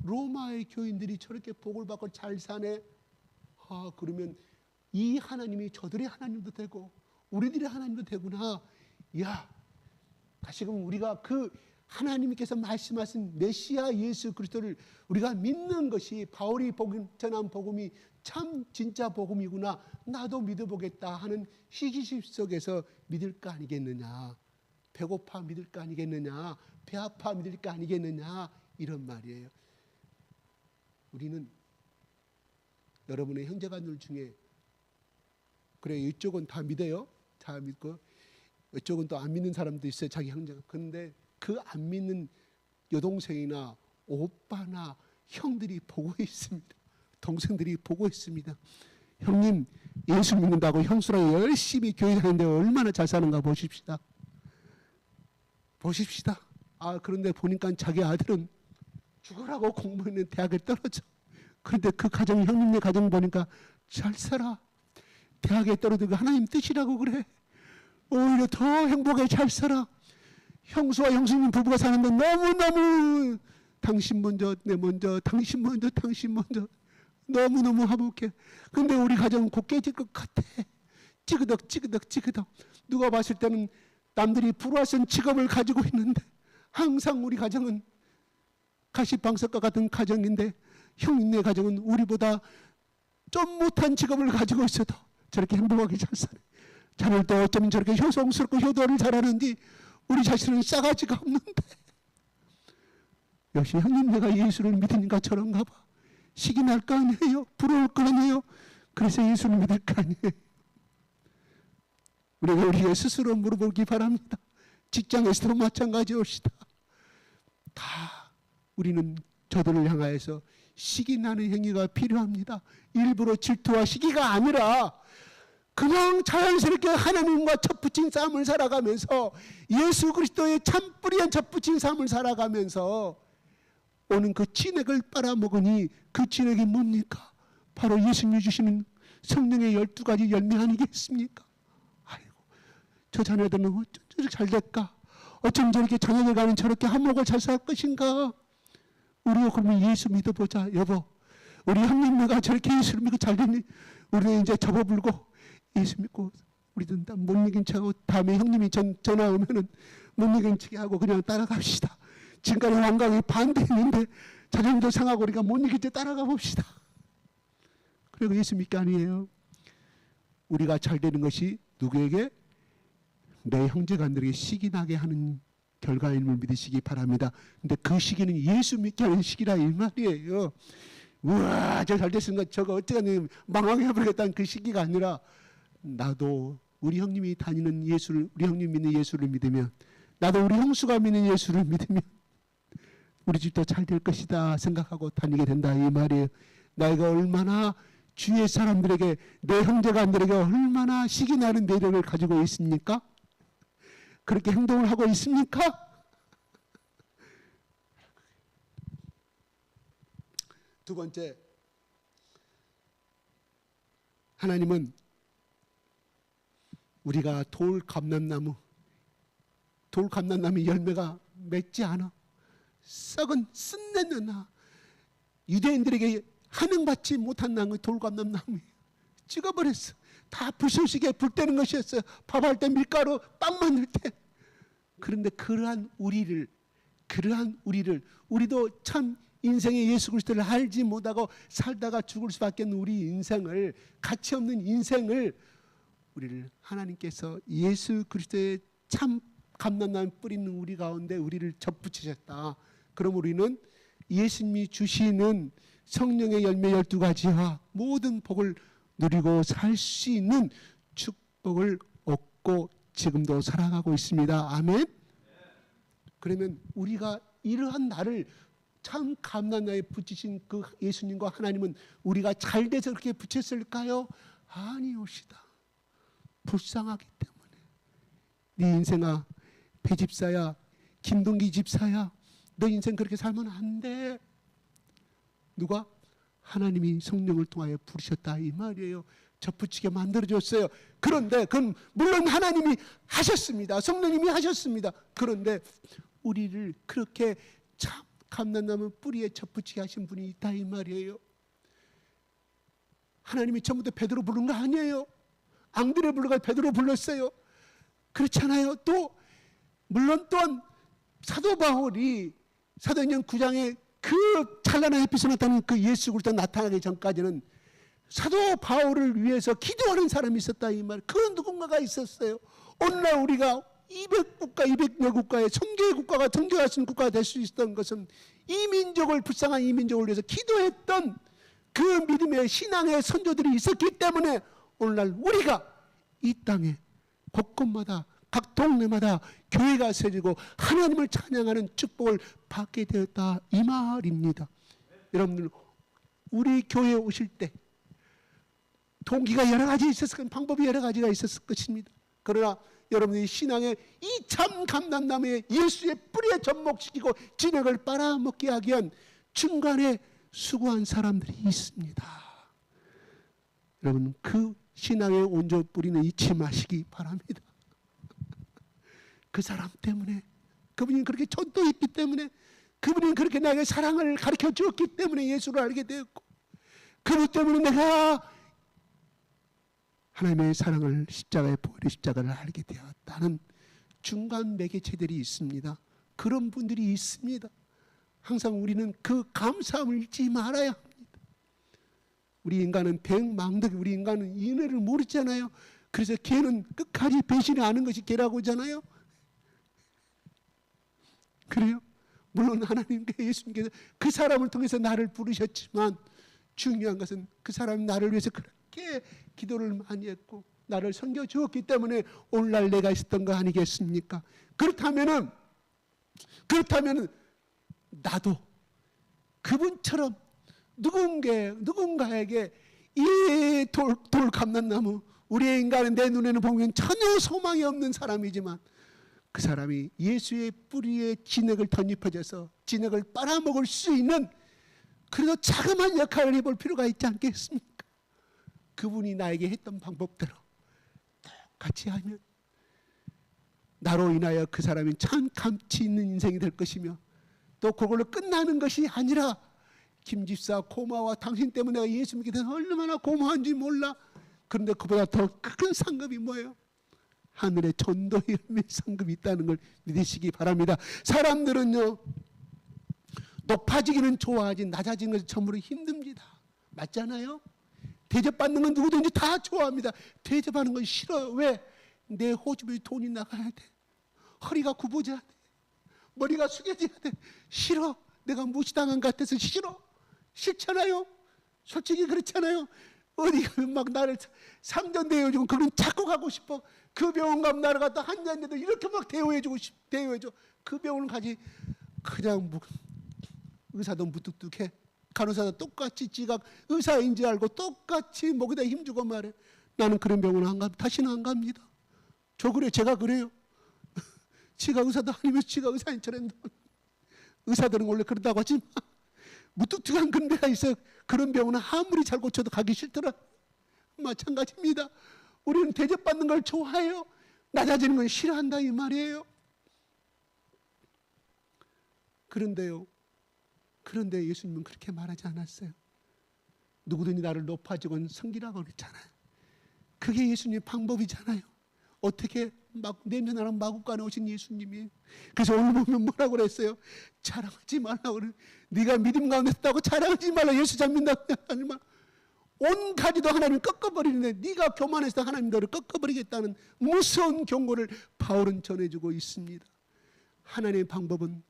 로마의 교인들이 저렇게 복을 받고 잘 사네. 그러면 이 하나님이 저들의 하나님도 되고 우리들의 하나님도 되구나. 야, 다시금 우리가 그 하나님께서 말씀하신 메시아 예수 그리스도를 우리가 믿는 것이, 바울이 전한 복음이 참 진짜 복음이구나, 나도 믿어보겠다 하는 희기심 속에서 믿을 거 아니겠느냐. 배고파 믿을 거 아니겠느냐. 배 아파 믿을 거 아니겠느냐. 이런 말이에요. 우리는 여러분의 형제간들 중에, 그래 이쪽은 다 믿어요, 다 믿고 이쪽은 또 안 믿는 사람도 있어요, 자기 형제가. 그런데 그 안 믿는 여동생이나 오빠나 형들이 보고 있습니다. 동생들이 보고 있습니다. 형님 예수 믿는다고 형수랑 열심히 교회 다니는데 얼마나 잘 사는가 보십시다. 그런데 보니까 자기 아들은 죽으라고 공부했는 대학을 떨어져. 그런데 그 가정, 형님네 가정 보니까 잘 살아. 대학에 떨어지고 하나님 뜻이라고 그래. 오히려 더 행복해, 잘 살아. 형수와 형수님 부부가 사는데 너무너무 당신 먼저, 내 먼저, 당신 먼저, 당신 먼저, 너무너무 화목해. 근데 우리 가정은 곧 깨질 것 같아. 찌그덕 찌그덕 찌그덕. 누가 봤을 때는 남들이 불화선 직업을 가지고 있는데 항상 우리 가정은 가시방석과 같은 가정인데, 형님네 가정은 우리보다 좀 못한 직업을 가지고 있어도 저렇게 행복하게 잘 사네. 자랄 때 어쩌면 저렇게 효성스럽고 효도를 잘하는지 우리 자신은 싸가지가 없는데. 역시 형님네가 예수를 믿으니까 저런가 봐. 시기 날 거 아니에요. 부러울 거 아니에요. 그래서 예수를 믿을 거 아니에요. 우리가 우리의 스스로 물어보기 바랍니다. 직장에서도 마찬가지입시다. 다 우리는 저들을 향하여서 시기 나는 행위가 필요합니다. 일부러 질투와 시기가 아니라 그냥 자연스럽게 하나님과 첩붙인 삶을 살아가면서, 예수 그리스도의 참뿌리한 첩붙인 삶을 살아가면서 오는 그 진액을 빨아먹으니, 그 진액이 뭡니까? 바로 예수님이 주시는 성령의 12가지 열매 아니겠습니까? 아이고, 저 자녀들은 어쩜 저렇게 잘 될까? 어쩜 저렇게 자녀들 가는 저렇게 한몫을 잘 살 것인가? 우리가 그러면 예수 믿어보자. 여보, 우리 형님네가 저렇게 예수를 믿고 잘 됐니? 우리는 이제 접어불고 예수 믿고 우리는 못 이긴 척하고, 다음에 형님이 전화 오면은 못 이긴 척 하고 그냥 따라갑시다. 지금까지 완강히 반대했는데 자존도 상하고 우리가 못 이길 때 따라가 봅시다. 그리고 예수 믿기 아니에요. 우리가 잘 되는 것이 누구에게? 내 형제간들에게 시기 나게 하는 결과임을 믿으시기 바랍니다. 근데 그 시기는 예수 믿게 하는 시기라 이 말이에요. 우와, 저 잘 됐으니까 저거 어쩌면 망하게 해버리겠다는 그 시기가 아니라, 나도 우리 형님이 다니는 예수를, 우리 형님 믿는 예수를 믿으면, 나도 우리 형수가 믿는 예수를 믿으면 우리 집도 잘 될 것이다 생각하고 다니게 된다 이 말이에요. 나이가 얼마나 주위의 사람들에게, 내 형제간들에게 얼마나 시기 나는 매력을 가지고 있습니까? 그렇게 행동을 하고 있습니까? 두 번째, 하나님은 우리가 돌감람나무 열매가 맺지 않아 썩은 쓴내는 나 유대인들에게 환영받지 못한 나무 돌감람나무 찍어버렸어. 다 불쏘시개 불 때는 것이었어요. 밥할 때 밀가루 빵 만들 때. 그런데 그러한 우리를 우리도 참 인생의 예수 그리스도를 알지 못하고 살다가 죽을 수밖에 없는 우리 인생을, 가치 없는 인생을 우리를 하나님께서 예수 그리스도의 참 감람나무 뿌리는 우리 가운데 우리를 접붙이셨다. 그럼 우리는 예수님이 주시는 성령의 열매 12가지와 모든 복을 누리고 살 수 있는 축복을 얻고 지금도 살아가고 있습니다. 아멘. 그러면 우리가 이러한 나를 참 감람나무에 붙이신 그 예수님과 하나님은 우리가 잘 돼서 그렇게 붙였을까요? 아니오시다. 불쌍하기 때문에. 네 인생아, 배 집사야, 김동기 집사야, 너 인생 그렇게 살면 안 돼. 누가? 하나님이 성령을 통하여 부르셨다 이 말이에요. 접붙이게 만들어줬어요. 그런데 그건 물론 하나님이 하셨습니다. 성령님이 하셨습니다. 그런데 우리를 그렇게 참 감람나무 뿌리에 접붙이게 하신 분이 있다 이 말이에요. 하나님이 처음부터 베드로 부른 거 아니에요. 앙드레 불러가 베드로 불렀어요. 그렇잖아요. 또 물론 또한 사도 바울이 사도행전 9장에 그 찬란한 햇빛이 나타나는 그 예수 그리스도 나타나기 전까지는 사도 바울을 위해서 기도하는 사람이 있었다 이 말. 그런 누군가가 있었어요. 오늘날 우리가 200국가, 200여 국가의 선교의 국가가 선교하신 국가가 될 수 있었던 것은 이민족을, 불쌍한 이민족을 위해서 기도했던 그 믿음의 신앙의 선조들이 있었기 때문에 오늘날 우리가 이 땅에 곳곳마다 각 동네마다 교회가 세지고 하나님을 찬양하는 축복을 받게 되었다 이 말입니다. 여러분들 우리 교회에 오실 때 동기가 여러 가지 있었을 것입니다. 방법이 여러 가지가 있었을 것입니다. 그러나 여러분의 신앙의 이 참 감람나무에 예수의 뿌리에 접목시키고 진액을 빨아먹게 하기 위한 중간에 수고한 사람들이 있습니다. 여러분 그 신앙의 온조 뿌리는 잊지 마시기 바랍니다. 그 사람 때문에, 그분이 그렇게 전도했기 때문에, 그분이 그렇게 나에게 사랑을 가르쳐 주었기 때문에 예수를 알게 되었고, 그분 때문에 내가 하나님의 사랑을 십자가에 보혈의 십자가를 알게 되었다는 중간 매개체들이 있습니다. 그런 분들이 있습니다. 항상 우리는 그 감사함을 잊지 말아야 합니다. 우리 인간은 백망덕이, 우리 인간은 인애를 모르잖아요. 그래서 개는 끝까지 배신을 하는 것이 개라고 하잖아요. 그래요? 물론 하나님께 예수님께서 그 사람을 통해서 나를 부르셨지만 중요한 것은 그 사람이 나를 위해서 그렇게 기도를 많이 했고 나를 섬겨 주었기 때문에 오늘날 내가 있었던 거 아니겠습니까? 그렇다면은 나도 그분처럼 누군가에게 이 돌 감람나무, 우리의 인간은 내 눈에는 보면 전혀 소망이 없는 사람이지만 그 사람이 예수의 뿌리에 진액을 덧입혀져서 진액을 빨아먹을 수 있는 그래도 자그마한 역할을 해볼 필요가 있지 않겠습니까? 그분이 나에게 했던 방법대로 똑같이 하면 나로 인하여 그 사람이 참 가치 있는 인생이 될 것이며 또 그걸로 끝나는 것이 아니라 김집사 고마워, 당신 때문에 내가 예수 믿게 돼서 얼마나 고마운지 몰라. 그런데 그보다 더 큰 상급이 뭐예요? 하늘의 전도의 열매 상급이 있다는 걸 믿으시기 바랍니다. 사람들은요 높아지기는 좋아하지 낮아지는 것이 전부로 힘듭니다. 맞잖아요? 대접받는 건 누구든지 다 좋아합니다. 대접하는 건 싫어요. 왜? 내 호주머니 돈이 나가야 돼. 허리가 굽어져야 돼. 머리가 숙여져야 돼. 싫어. 내가 무시당한 것 같아서 싫어. 싫잖아요. 솔직히 그렇잖아요. 어디 가면 막 나를 상전대해주고 그건 자꾸 가고 싶어. 그 병원 가면 나를 갖다 한잔데도 이렇게 막 대우해줘. 그 병원을 가지 그냥 의사도 무뚝뚝해. 간호사도 똑같이 지가 의사인 줄 알고 똑같이 목에다 힘주고 말해. 나는 그런 병원 안 가. 다시는 안 갑니다. 저 그래, 제가 그래요. 지가 의사도 아니면서 지가 의사인 척한다. 의사들은 원래 그런다고 하지만 무뚝뚝한 그런 데가 있어요. 그런 병원은 아무리 잘 고쳐도 가기 싫더라. 마찬가지입니다. 우리는 대접받는 걸 좋아해요. 낮아지는 건 싫어한다 이 말이에요. 그런데 예수님은 그렇게 말하지 않았어요. 누구든지 나를 높아지고는 섬기라고 그랬잖아요. 그게 예수님의 방법이잖아요. 어떻게 막 냄새나는 마구간에 오신 예수님이. 그래서 오늘 보면 뭐라고 그랬어요? 자랑하지 말라고 그래. 네가 믿음 가운데 있다고 자랑하지 말라. 예수 잘 믿는다고 하지 마. 온 가지도 하나님을 꺾어버리는데 네가 교만해서 하나님 너를 꺾어버리겠다는 무서운 경고를 바울은 전해주고 있습니다. 하나님의 방법은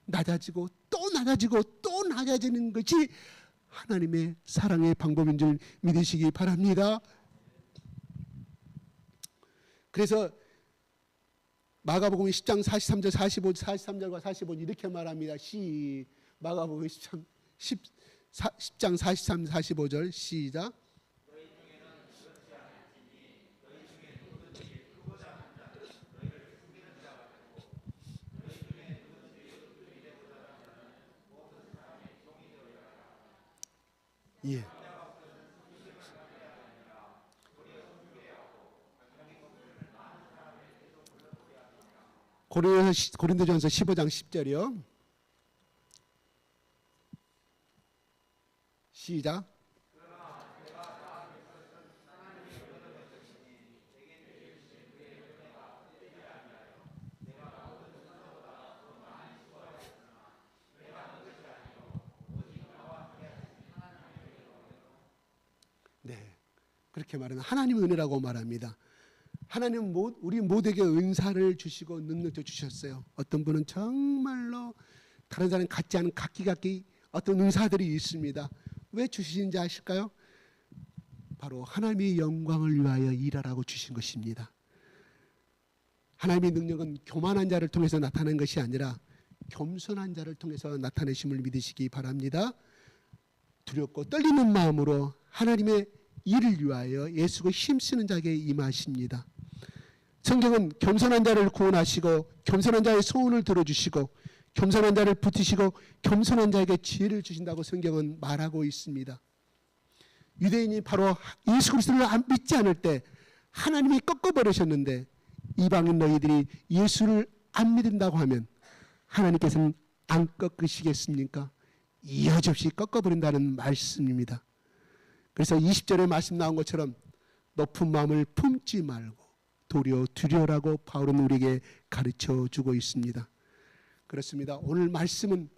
낮아지고 또 낮아지고 또 낮아지는 것이 하나님의 사랑의 방법인 줄 믿으시기 바랍니다. 그래서 마가복음 10장 43절 43절과 45절 이렇게 말합니다. 마가복음 10장 43, 45절 시작. 예. 고린도전서 15장 10절이요. 시작. 네, 그렇게 말하는 하나님의 은혜라고 말합니다. 하나님은 우리 모두에게 은사를 주시고 능력도 주셨어요. 어떤 분은 정말로 다른 사람 같지 않은 각기 어떤 은사들이 있습니다. 왜 주시는지 아실까요? 바로 하나님의 영광을 위하여 일하라고 주신 것입니다. 하나님의 능력은 교만한 자를 통해서 나타나는 것이 아니라 겸손한 자를 통해서 나타내심을 믿으시기 바랍니다. 두렵고 떨리는 마음으로 하나님의 일을 위하여 애쓰고 힘쓰는 자에게 임하십니다. 성경은 겸손한 자를 구원하시고 겸손한 자의 소원을 들어주시고 겸손한 자를 붙이시고 겸손한 자에게 지혜를 주신다고 성경은 말하고 있습니다. 유대인이 바로 예수 그리스도를 믿지 않을 때 하나님이 꺾어버리셨는데 이방인 너희들이 예수를 안 믿는다고 하면 하나님께서는 안 꺾으시겠습니까? 여지없이 꺾어버린다는 말씀입니다. 그래서 20절에 말씀 나온 것처럼 높은 마음을 품지 말고 도리어 두려라고 바울은 우리에게 가르쳐 주고 있습니다. 그렇습니다. 오늘 말씀은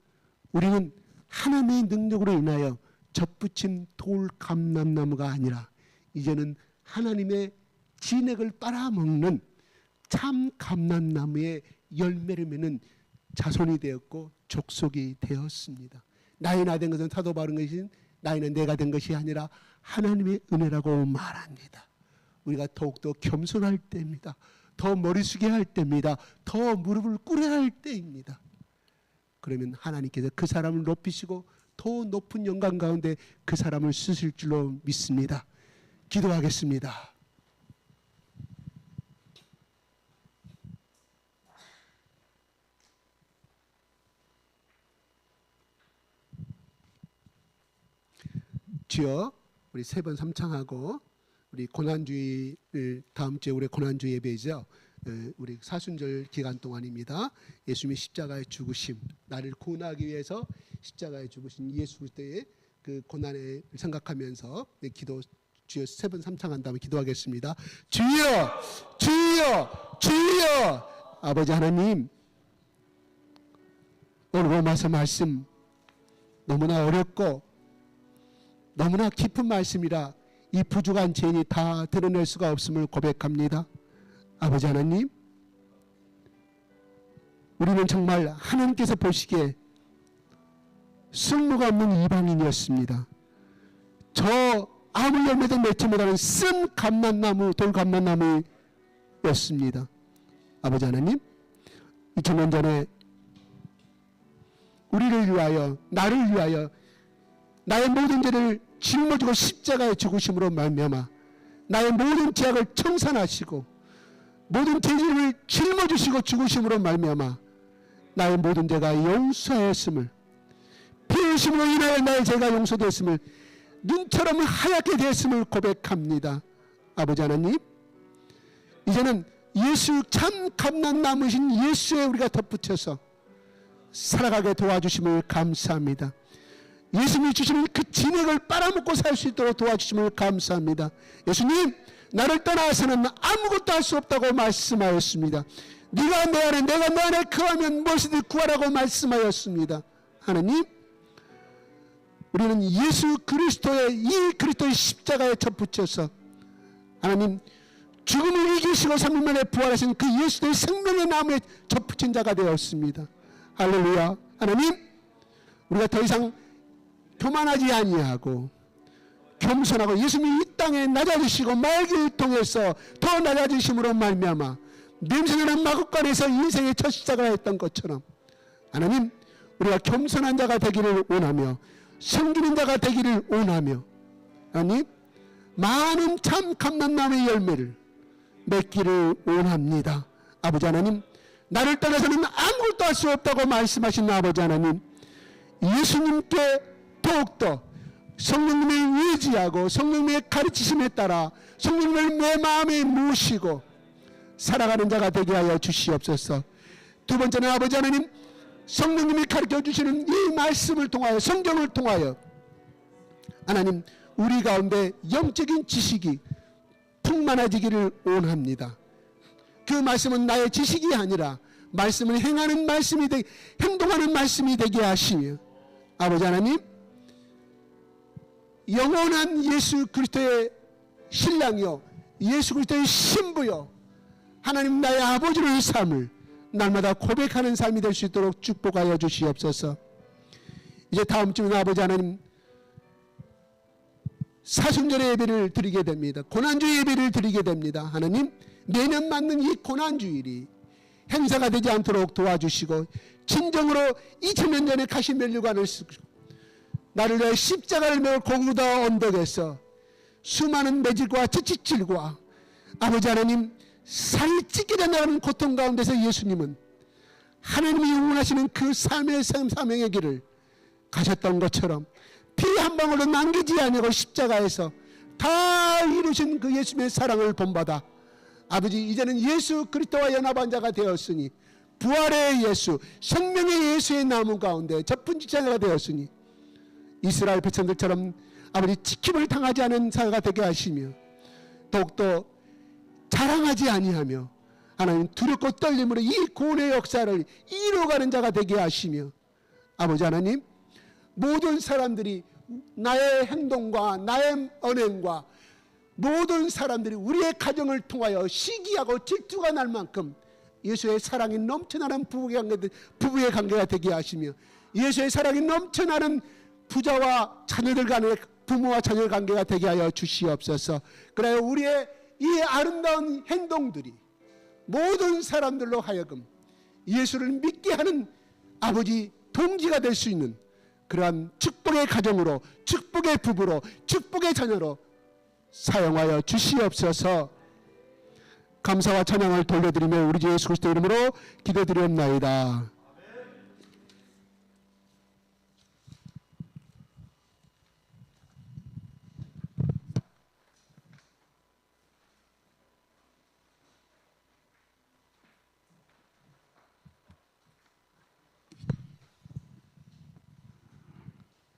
우리는 하나님의 능력으로 인하여 접붙인 돌 감람나무가 아니라 이제는 하나님의 진액을 빨아먹는 참 감람나무의 열매를 맺는 자손이 되었고 족속이 되었습니다. 나의 나 된 것은 사도 바울은 것인 나이는 내가 된 것이 아니라 하나님의 은혜라고 말합니다. 우리가 더욱더 겸손할 때입니다. 더 머리 숙여 할 때입니다. 더 무릎을 꿇어야 할 때입니다. 그러면 하나님께서 그 사람을 높이시고 더 높은 영광 가운데 그 사람을 쓰실 줄로 믿습니다. 기도하겠습니다. 주여, 우리 세 번 삼창하고 우리 고난주의를 다음 주에 우리 고난주의 예배죠. 우리 사순절 기간 동안입니다. 예수님의 십자가의 죽으심, 나를 구원하기 위해서 십자가에 죽으신 예수 그리스도의 그 고난을 생각하면서 기도 주여 세 번 삼창한 다음에 기도하겠습니다. 주여, 주여, 주여. 아버지 하나님, 오늘 오마서 말씀 너무나 어렵고 너무나 깊은 말씀이라 이 부족한 죄인이 다 드러낼 수가 없음을 고백합니다. 아버지 하나님, 우리는 정말 하나님께서 보시기에 쓸모가 없는 이방인이었습니다. 저 아무 열매도 맺지 못하는 쓴 감람나무, 돌감람나무였습니다. 아버지 하나님, 2000년 전에 우리를 위하여, 나를 위하여 나의 모든 죄를 짊어지고 십자가에 죽으심으로 말미암아 나의 모든 죄악을 청산하시고 모든 죄를 짊어지시고 죽으심으로 말미암아 나의 모든 죄가 용서하였음을, 피 흘리심으로 인하여 나의 죄가 용서되었음을, 눈처럼 하얗게 되었음을 고백합니다. 아버지 하나님, 이제는 예수, 참 감난 나무신 예수에 우리가 덧붙여서 살아가게 도와주심을 감사합니다. 예수님이 주시는 그 진액을 빨아먹고 살 수 있도록 도와주심을 감사합니다. 예수님, 나를 떠나서는 아무것도 할 수 없다고 말씀하였습니다. 네가 내 안에, 내가 너 안에 거하면 무엇이든 구하라고 말씀하였습니다. 하나님, 우리는 예수 그리스도의, 이 그리스도의 십자가에 접붙여서 하나님, 죽음을 이기시고 3일 만에 부활하신 그 예수의 생명의 나무에 접붙인 자가 되었습니다. 할렐루야. 하나님, 우리가 더 이상 교만하지 아니하고 겸손하고 예수님이 이 땅에 낮아지시고 말기를 통해서 더 낮아지심으로 말미암아 냄새나는 마구간에서 인생의 첫 시작을 했던 것처럼 하나님, 우리가 겸손한 자가 되기를 원하며 섬기는 자가 되기를 원하며 하나님, 많은 참 감람나무의 열매를 맺기를 원합니다. 아버지 하나님, 나를 떠나서는 아무것도 할 수 없다고 말씀하신 아버지 하나님, 예수님께 더욱더 성령님을 의지하고 성령님의 가르치심에 따라 성령님을 내 마음에 모시고 살아가는 자가 되게 하여 주시옵소서. 두 번째는 아버지 하나님, 성령님이 가르쳐 주시는 이 말씀을 통하여, 성경을 통하여 하나님, 우리 가운데 영적인 지식이 풍만해지기를 원합니다. 그 말씀은 나의 지식이 아니라 말씀을 행하는 말씀이 되게, 행동하는 말씀이 되게 하시며 아버지 하나님, 영원한 예수 그리스도의 신랑이요 예수 그리스도의 신부요 하나님 나의 아버지를 삶을 날마다 고백하는 삶이 될 수 있도록 축복하여 주시옵소서. 이제 다음 주는 아버지 하나님, 사순절의 예배를 드리게 됩니다. 고난주의 예배를 드리게 됩니다. 하나님, 내년 맞는 이 고난주일이 행사가 되지 않도록 도와주시고 진정으로 2000년 전에 가신 면류관을 쓰고 나를 위해 십자가를 메고 골고다 언덕에서 수많은 매질과 채찍질과 아버지 하나님, 살이 찢기려 나가는 고통 가운데서 예수님은 하나님이 원하시는 그 삶의 사명의 길을 가셨던 것처럼 피 한 방울로 남기지 아니하고 십자가에서 다 이루신 그 예수님의 사랑을 본받아 아버지, 이제는 예수 그리스도와 연합한 자가 되었으니 부활의 예수, 생명의 예수의 나무 가운데 접붙이자가 되었으니 이스라엘 백성들처럼 아버지 지킴을 당하지 않은 자가 되게 하시며 더욱더 자랑하지 아니하며 하나님 두렵고 떨림으로 이 구원의 역사를 이루어가는 자가 되게 하시며 아버지 하나님, 모든 사람들이 나의 행동과 나의 언행과 모든 사람들이 우리의 가정을 통하여 시기하고 질투가 날 만큼 예수의 사랑이 넘쳐나는 부부의 관계가 되게 하시며 예수의 사랑이 넘쳐나는 부자와 자녀들 간의 부모와 자녀 관계가 되게 하여 주시옵소서. 그래야 우리의 이 아름다운 행동들이 모든 사람들로 하여금 예수를 믿게 하는 아버지 동지가 될 수 있는 그러한 축복의 가정으로, 축복의 부부로, 축복의 자녀로 사용하여 주시옵소서. 감사와 찬양을 돌려드리며 우리 주 예수 그리스도 이름으로 기도드리옵나이다.